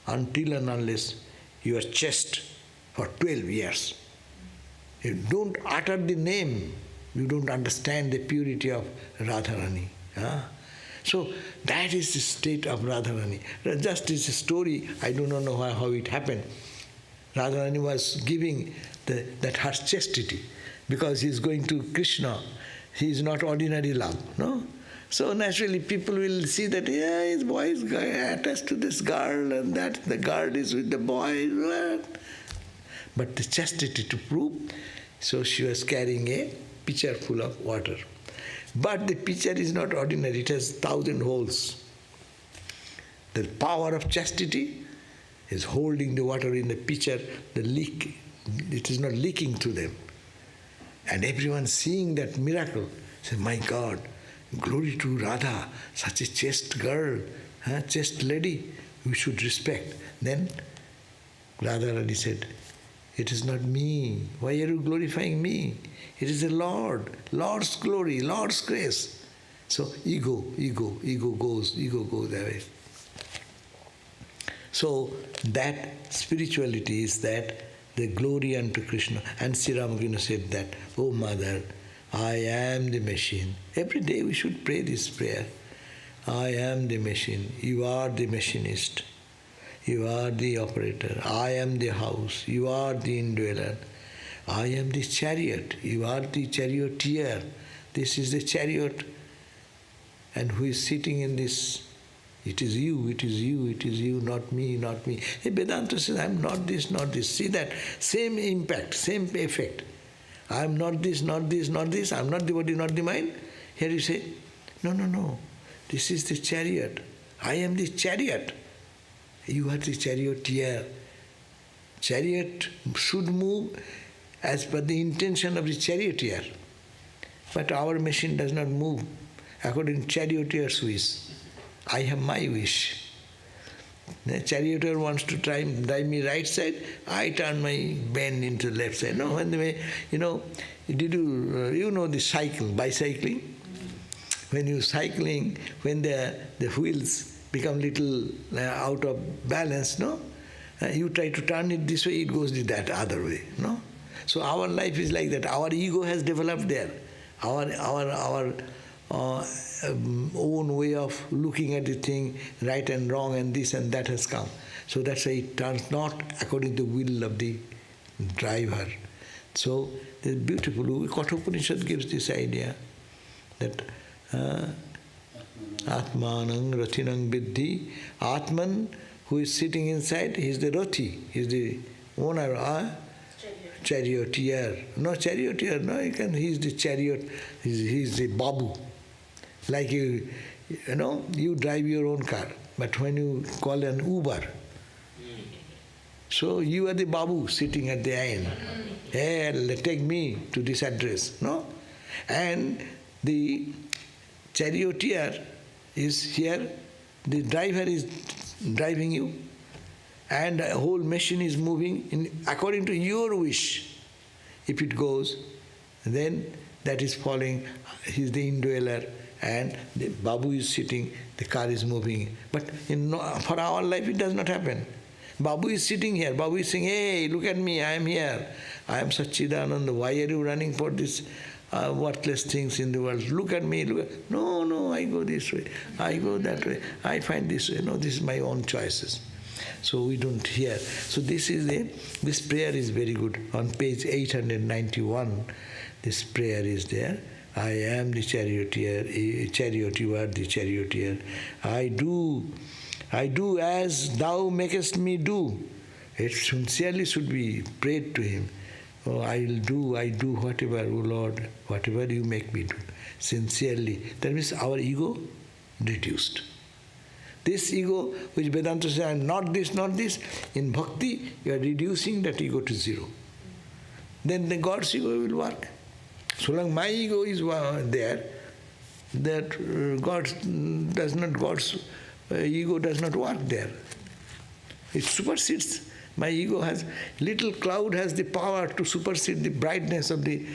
[SPEAKER 1] until and unless you are chaste for 12 years. You don't utter the name, you don't understand the purity of Radharani. So that is the state of Radharani. Just as a story, I do not know how it happened. Radharani was giving that her chastity because he is going to Krishna. He is not ordinary love, no? So naturally people will see that, yeah, his boy is attached to this girl and that the girl is with the boy. But the chastity to prove, so she was carrying a pitcher full of water. But the pitcher is not ordinary, it has 1,000 holes. The power of chastity is holding the water in the pitcher, the leak, it is not leaking to them. And everyone seeing that miracle, says, my God, glory to Radha, such a chaste girl, chaste lady, we should respect. Then Radharani said, it is not me. Why are you glorifying me? It is the Lord, Lord's glory, Lord's grace. So ego goes away. So that spirituality is that the glory unto Krishna. And Sri Ramakrishna said that, oh mother, I am the machine. Every day we should pray this prayer. I am the machine. You are the machinist. You are the operator. I am the house. You are the indweller. I am the chariot. You are the charioteer. This is the chariot. And who is sitting in this? It is you, it is you, it is you, not me, not me. Hey, Vedanta says, I am not this, not this. See that? Same impact, same effect. I am not this, not this, not this. I am not the body, not the mind. Here you say, no. This is the chariot. I am the chariot. You are the charioteer. Chariot should move as per the intention of the charioteer. But our machine does not move according to charioteer's wish. I have my wish. The charioteer wants to drive me right side, I turn my bend into left side. No, when did you know the bicycling? When you're cycling, when the wheels become little out of balance, no? You try to turn it this way, it goes that other way, no? So our life is like that. Our ego has developed there. Our own way of looking at the thing, right and wrong and this and that has come. So that's why it turns not according to the will of the driver. So the beautiful, Kathopanishad gives this idea that Atmanang Rathinang Viddhi, Atman who is sitting inside, he is the Rathi, he is the owner, charioteer. No, charioteer, no, he is the chariot, he is the Babu. Like you you drive your own car, but when you call an Uber, so you are the Babu sitting at the end. Hey, take me to this address, no? And the charioteer is here, the driver is driving you, and the whole machine is moving according to your wish. If it goes, then that is following, he is the indweller, and the Babu is sitting, the car is moving. But for our life it does not happen. Babu is sitting here, Babu is saying, hey, look at me, I am here. I am Satchidananda, why are you running for this worthless things in the world? Look at me, look at... No, I go this way, I go that way, I find this way. No, this is my own choices. So we don't hear. So this prayer is very good. On page 891, this prayer is there. I am the charioteer, you are the charioteer. I do as thou makest me do. It sincerely should be prayed to him. Oh, I do whatever, O Lord, whatever you make me do. Sincerely. That means our ego reduced. This ego, which Vedanta says, I am not this, in bhakti, you are reducing that ego to zero. Then the God's ego will work. So long my ego is there, that God's ego does not work there. It supersedes. My ego has, little cloud has the power to supersede the brightness of the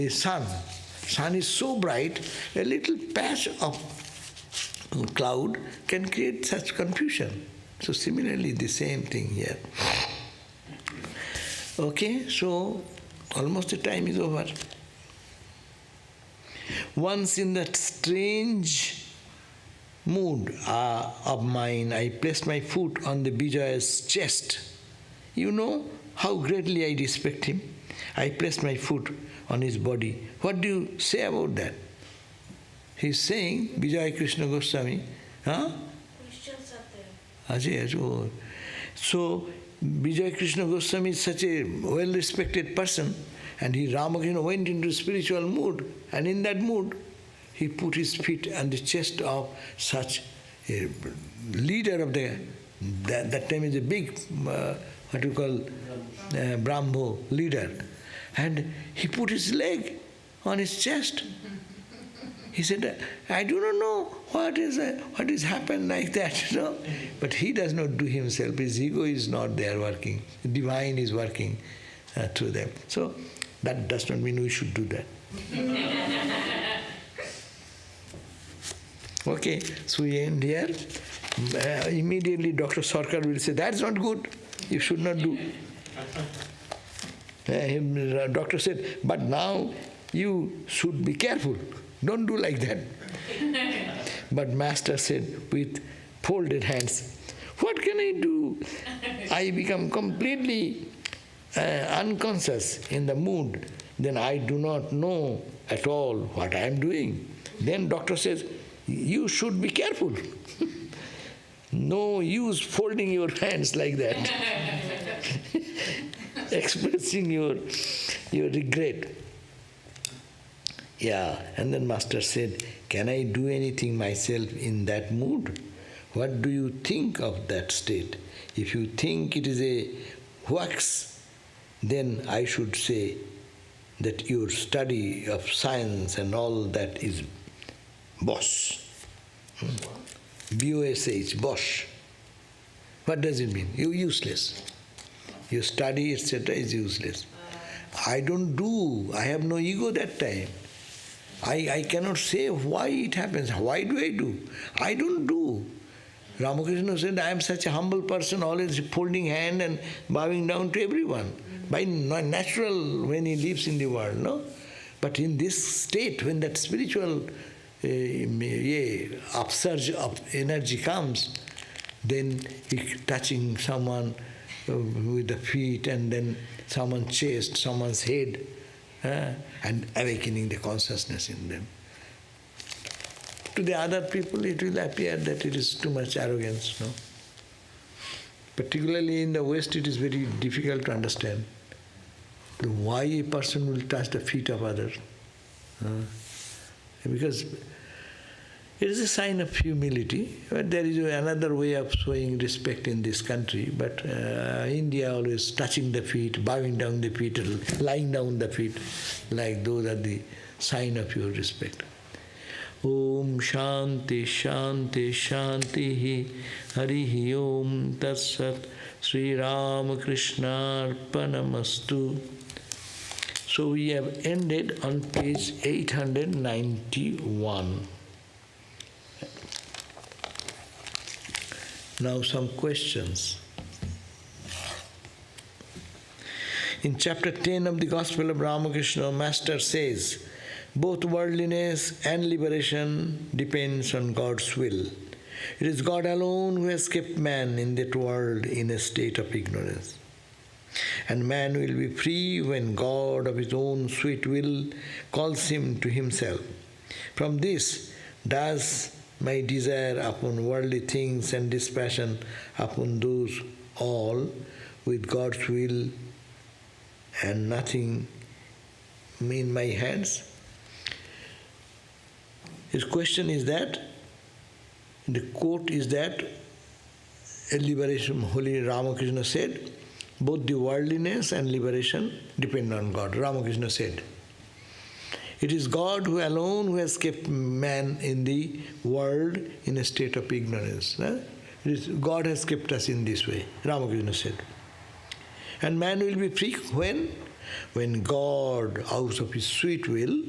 [SPEAKER 1] sun. Sun is so bright, a little patch of cloud can create such confusion. So similarly, the same thing here. Okay, so almost the time is over. Once in that strange mood of mine, I placed my foot on the Bijaya's chest. You know how greatly I respect him. I placed my foot on his body. What do you say about that? He's saying, Vijaya Krishna Goswami,
[SPEAKER 2] Questions are there.
[SPEAKER 1] So, Vijaya Krishna Goswami is such a well-respected person, and Ramakrishna went into spiritual mood, and in that mood, he put his feet on the chest of such a leader of that time is a big, Brahmo leader. And he put his leg on his chest. He said, I do not know what is happened like that, But he does not do himself. His ego is not there working. The divine is working through them. So that does not mean we should do that. Okay, so we end here. Immediately Dr. Sarkar will say, that's not good. You should not do. Doctor said, but now you should be careful. Don't do like that. But Master said with folded hands, what can I do? I become completely unconscious in the mood. Then I do not know at all what I am doing. Then doctor says, you should be careful. No use folding your hands like that. Expressing your regret. Yeah, and then Master said, can I do anything myself in that mood? What do you think of that state? If you think it is a wax, then I should say that your study of science and all that is bosh. B-O-S-H, bosh. What does it mean? You're useless. Your study, etc. is useless. I don't do. I have no ego that time. I cannot say why it happens. Why do I do? I don't do. Ramakrishna said, I am such a humble person, always folding hand and bowing down to everyone. By natural when he lives in the world, no? But in this state, when that spiritual upsurge of energy comes, then he touching someone with the feet, and then someone's chest, someone's head, and awakening the consciousness in them. To the other people, it will appear that it is too much arrogance, no? Particularly in the West, it is very difficult to understand why a person will touch the feet of others. Because it is a sign of humility. But there is another way of showing respect in this country. But India always touching the feet, bowing down the feet, lying down the feet, like those are the sign of your respect. Om Shanti Shanti Shanti Harihi Om Tat Sat Sri Ramakrishna Arpanamastu. So we have ended on page 891. Now some questions. In chapter 10 of the Gospel of Ramakrishna, Master says, both worldliness and liberation depends on God's will. It is God alone who has kept man in that world in a state of ignorance. And man will be free when God of his own sweet will calls him to himself. From this, does my desire upon worldly things and dispassion upon those all with God's will and nothing in my hands? His question is that, the quote is that, a liberation, Holy Ramakrishna said, both the worldliness and liberation depend on God. Ramakrishna said, it is God who alone who has kept man in the world in a state of ignorance. It is God has kept us in this way, Ramakrishna said. And man will be free when? When God, out of his sweet will,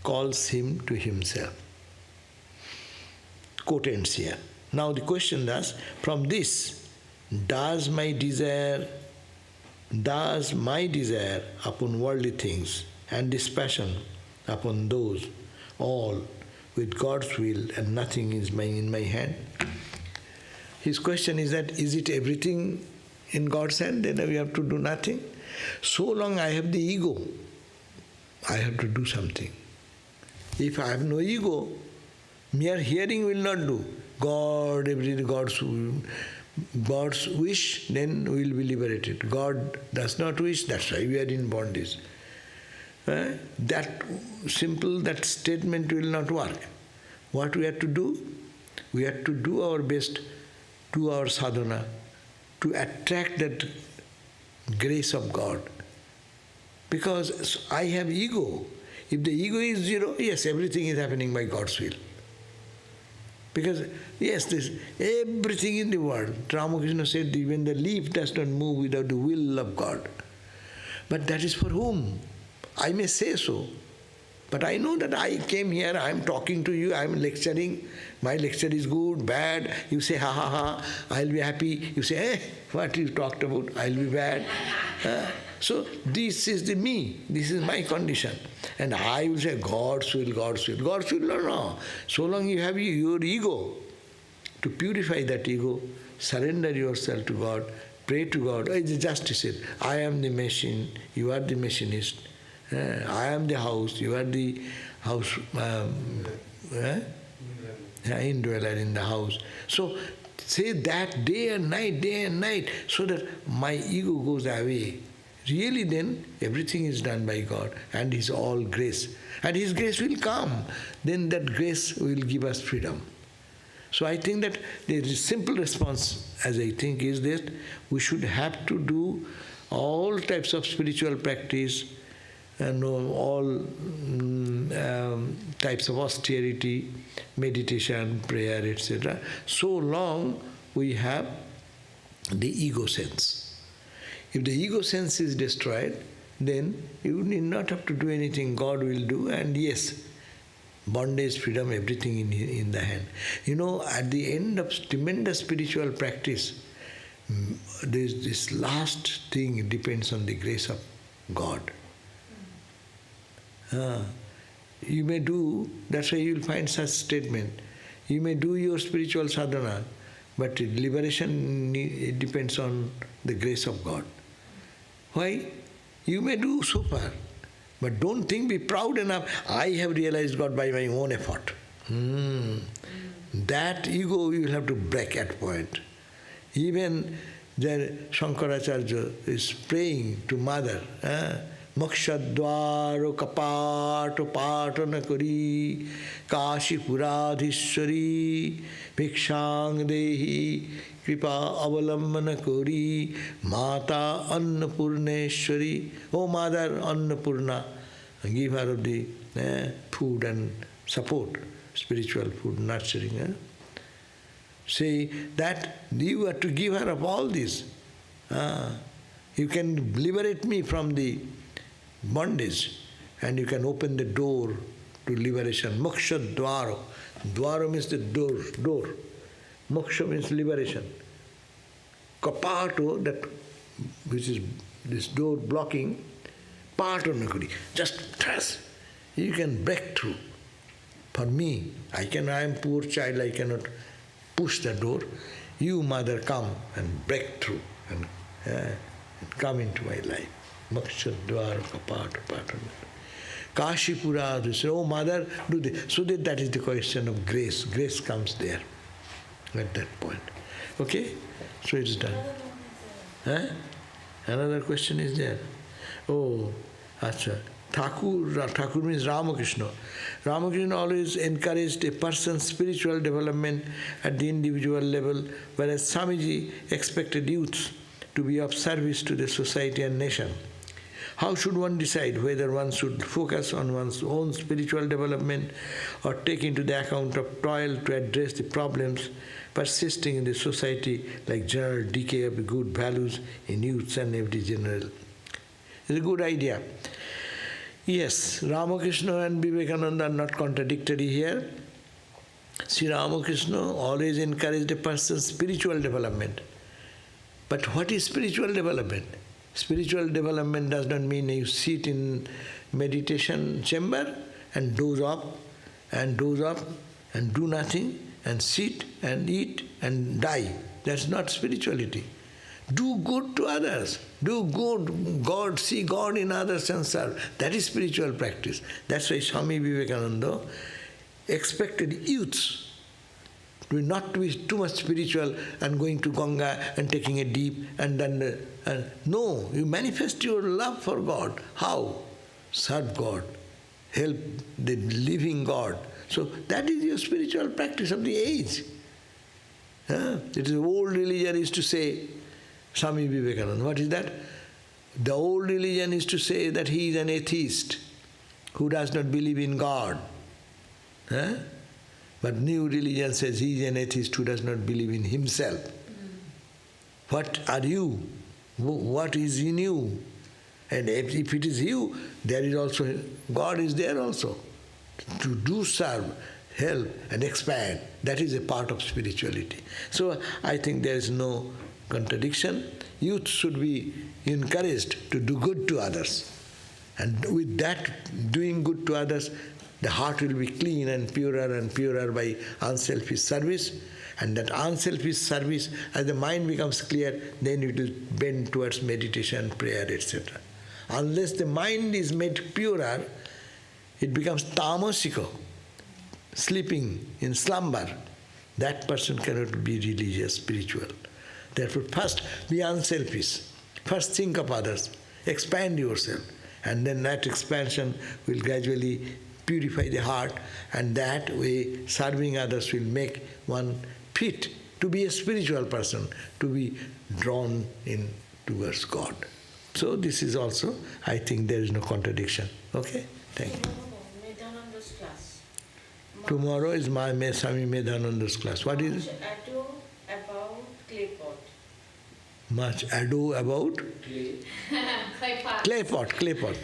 [SPEAKER 1] calls him to himself. Quote ends here. Now the question is, from this, does my desire upon worldly things and dispassion upon those all with God's will and nothing is in my hand? His question is that, is it everything in God's hand, then we have to do nothing? So long I have the ego, I have to do something. If I have no ego, mere hearing will not do. God, everything, God's wish, then we will be liberated. God does not wish, that's why we are in bondage. That simple, that statement will not work. What we have to do? We have to do our best, do our sadhana, to attract that grace of God. Because I have ego. If the ego is zero, yes, everything is happening by God's will. Because, yes, everything in the world, Ramakrishna said, even the leaf does not move without the will of God. But that is for whom? I may say so. But I know that I came here, I am talking to you, I am lecturing. My lecture is good, bad. You say, ha ha ha, I'll be happy. You say, what you talked about, I'll be bad. So this is the me, this is my condition. And I will say, God's will, God's will. God's will, no. So long you have your ego, to purify that ego, surrender yourself to God, pray to God. It's justice. I am the machine, you are the machinist. I am the house, you are the house, indweller in the house. So say that day and night, so that my ego goes away. Really then, everything is done by God and His all grace. And His grace will come. Then that grace will give us freedom. So I think that the simple response, as I think, is that we should have to do all types of spiritual practice, and all types of austerity, meditation, prayer, etc. So long we have the ego sense. If the ego sense is destroyed, then you need not have to do anything, God will do, and yes, bondage, freedom, everything in the hand. You know, at the end of tremendous spiritual practice, this last thing depends on the grace of God. You may do, that's why you will find such statement. You may do your spiritual sadhana, but liberation it depends on the grace of God. Why? You may do so far, but don't think, be proud enough, I have realized God by my own effort. That ego you will have to break at point. Even the Shankaracharya is praying to Mother, Mokshadwaro kapato patana kari Kashi puradhishwari Bhikshang dehi Kripa avalambana kari Mata Annapurneshwari. Oh Mother Annapurna, give her of the food and support, spiritual food, nurturing. Say that you are to give her of all this. You can liberate me from the bondage and you can open the door to liberation. Moksha dwaro. Dwaro means the door. Moksha means liberation. Kapato, that which is this door blocking, pato nakuri. Just press. You can break through. For me, I am poor child, I cannot push the door. You, Mother, come and break through and come into my life. Moksha dwaro kapato pato. Kashipura, they say, oh Mother, do this. So that is the question of grace. Grace comes there at that point. Okay? So it is done. Another question is there. Oh, acha. Thakur means Ramakrishna. Ramakrishna always encouraged a person's spiritual development at the individual level, whereas Swamiji expected youths to be of service to the society and nation. How should one decide whether one should focus on one's own spiritual development or take into the account of toil to address the problems persisting in the society, like general decay of good values in youths and every general? It's a good idea. Yes, Ramakrishna and Vivekananda are not contradictory here. Sri Ramakrishna always encouraged a person's spiritual development. But what is spiritual development? Spiritual development does not mean you sit in meditation chamber and doze off and do nothing and sit and eat and die. That's not spirituality. Do good to others. Do good. See God in others and serve. That is spiritual practice. That's why Swami Vivekananda expected youths not to be too much spiritual and going to Ganga and taking a dip and then... no, you manifest your love for God. How? Serve God. Help the living God. So that is your spiritual practice of the age. It is old religion is to say, Swami Vivekananda, what is that? The old religion is to say that he is an atheist who does not believe in God. But new religion says he is an atheist who does not believe in himself. What are you? What is in you? And if it is you, there is also, God is there also. To do serve, help and expand, that is a part of spirituality. So I think there is no contradiction. Youth should be encouraged to do good to others. And with that, doing good to others, the heart will be clean and purer by unselfish service. And that unselfish service, as the mind becomes clear, then it will bend towards meditation, prayer, etc. Unless the mind is made purer, it becomes tamasika, sleeping in slumber. That person cannot be religious, spiritual. Therefore, first be unselfish. First think of others. Expand yourself. And then that expansion will gradually purify the heart, and that way serving others will make one fit to be a spiritual person, to be drawn in towards God. So this is also, I think there is no contradiction. Okay? Thank you.
[SPEAKER 2] Medhananda's class.
[SPEAKER 1] Tomorrow is my Swami Medhananda's class. What is it?
[SPEAKER 2] Much ado about clay pot.
[SPEAKER 1] Much ado about?
[SPEAKER 4] Clay pot.
[SPEAKER 1] Clay pot.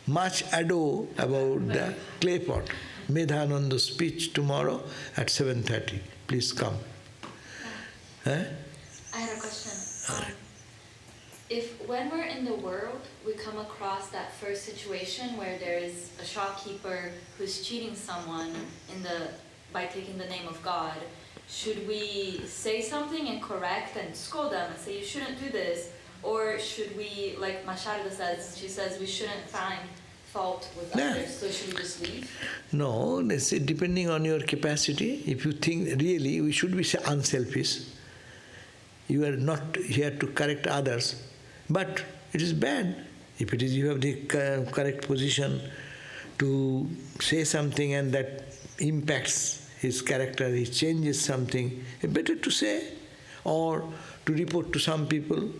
[SPEAKER 1] Much ado about the clay pot. Medhananda's speech tomorrow at 7:30. Please come.
[SPEAKER 4] I had a question. If when we're in the world, we come across that first situation where there is a shopkeeper who's cheating someone by taking the name of God, should we say something and correct and scold them and say you shouldn't do this? Or should we, like Masharda says, she says we shouldn't find fault with others, so should we just leave?
[SPEAKER 1] No, they say depending on your capacity, if you think really we should be unselfish, you are not here to correct others, but it is bad. If it is you have the correct position to say something and that impacts his character, he changes something, it's better to say or to report to some people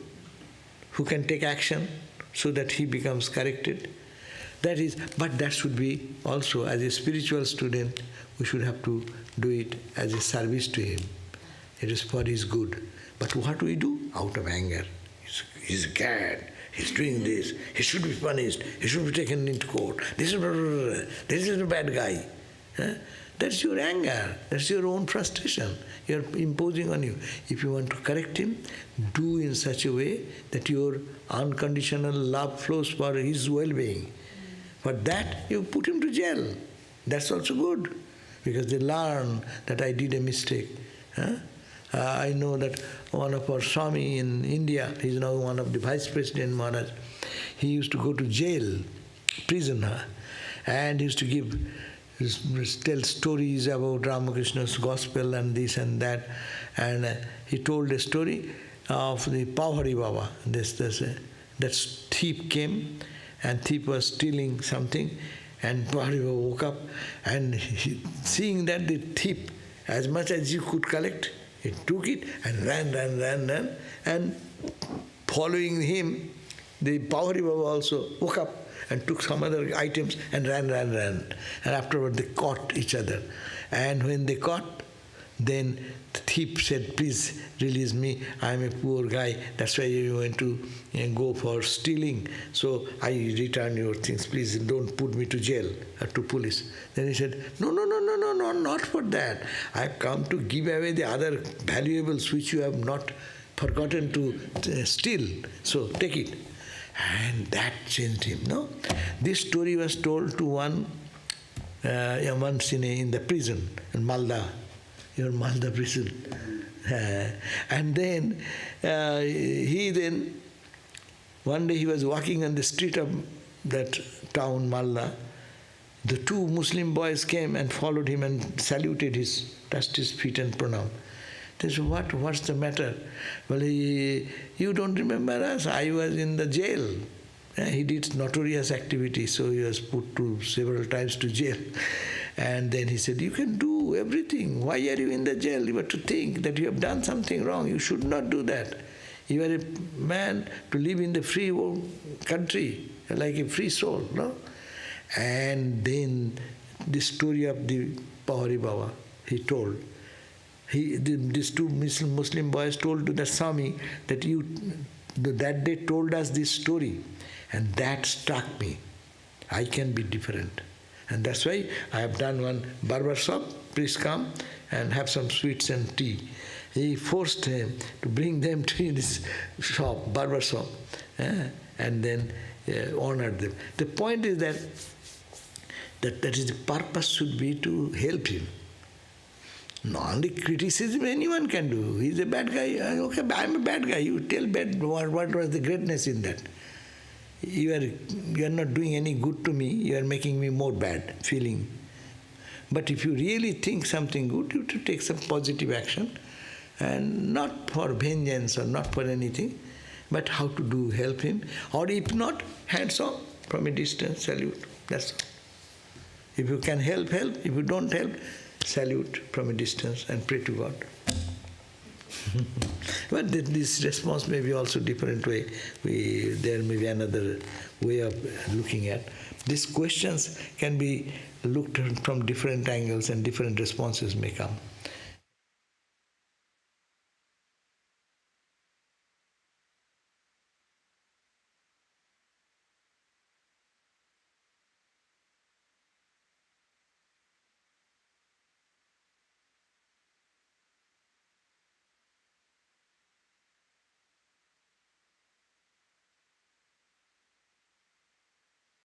[SPEAKER 1] who can take action so that he becomes corrected. That is, but that should be also, as a spiritual student, we should have to do it as a service to him. It is for his good. But what we do? Out of anger. He's a cad. He's doing this. He should be punished. He should be taken into court. This is a bad guy. That's your anger. That's your own frustration. You're imposing on you. If you want to correct him, do in such a way that your unconditional love flows for his well-being. For that, you put him to jail. That's also good, because they learn that I did a mistake. I know that one of our Swami in India, he's now one of the Vice President Maharaj, he used to go to jail, prison, and he used to tell stories about Ramakrishna's gospel and this and that. And he told a story of the Pawhari Baba. That thief came, and thief was stealing something, and Pawhari Baba woke up, and seeing that the thief, as much as he could collect, he took it and ran, and following him, the Pawhari Baba also woke up and took some other items and ran. And afterward they caught each other. And when they caught, then the thief said, please release me, I am a poor guy, that's why you went to go for stealing, so I return your things, please don't put me to jail or to police. Then he said, no, not for that. I have come to give away the other valuables which you have not forgotten to steal, so take it. And that changed him, no? This story was told to one once in the prison in Malda, your Malda prison. And then one day he was walking on the street of that town, Malda. The two Muslim boys came and followed him and saluted touched his feet and pranam. They said, what's the matter? Well, you don't remember us? I was in the jail. He did notorious activity, so he was put to several times to jail. And then he said, you can do everything. Why are you in the jail? You have to think that you have done something wrong. You should not do that. You are a man to live in the free country, like a free soul, no? And then the story of the Pawhari Baba, he told. These two Muslim boys told to the Swami that that day told us this story, and that struck me. I can be different. And that's why I have done one barber shop. Please come and have some sweets and tea. He forced him to bring them to this shop, barber shop, and then honored them. The point is that is the purpose should be to help him. Not only criticism anyone can do. He's a bad guy. Okay, I'm a bad guy. You tell what was the greatness in that? You are not doing any good to me. You are making me more bad feeling. But if you really think something good, you have to take some positive action, and not for vengeance or not for anything, but how to help him. Or if not, hands off from a distance, salute. That's all. If you can help. If you don't help, salute from a distance and pray to God. But this response may be also different way. There may be another way of looking at. These questions can be looked at from different angles and different responses may come.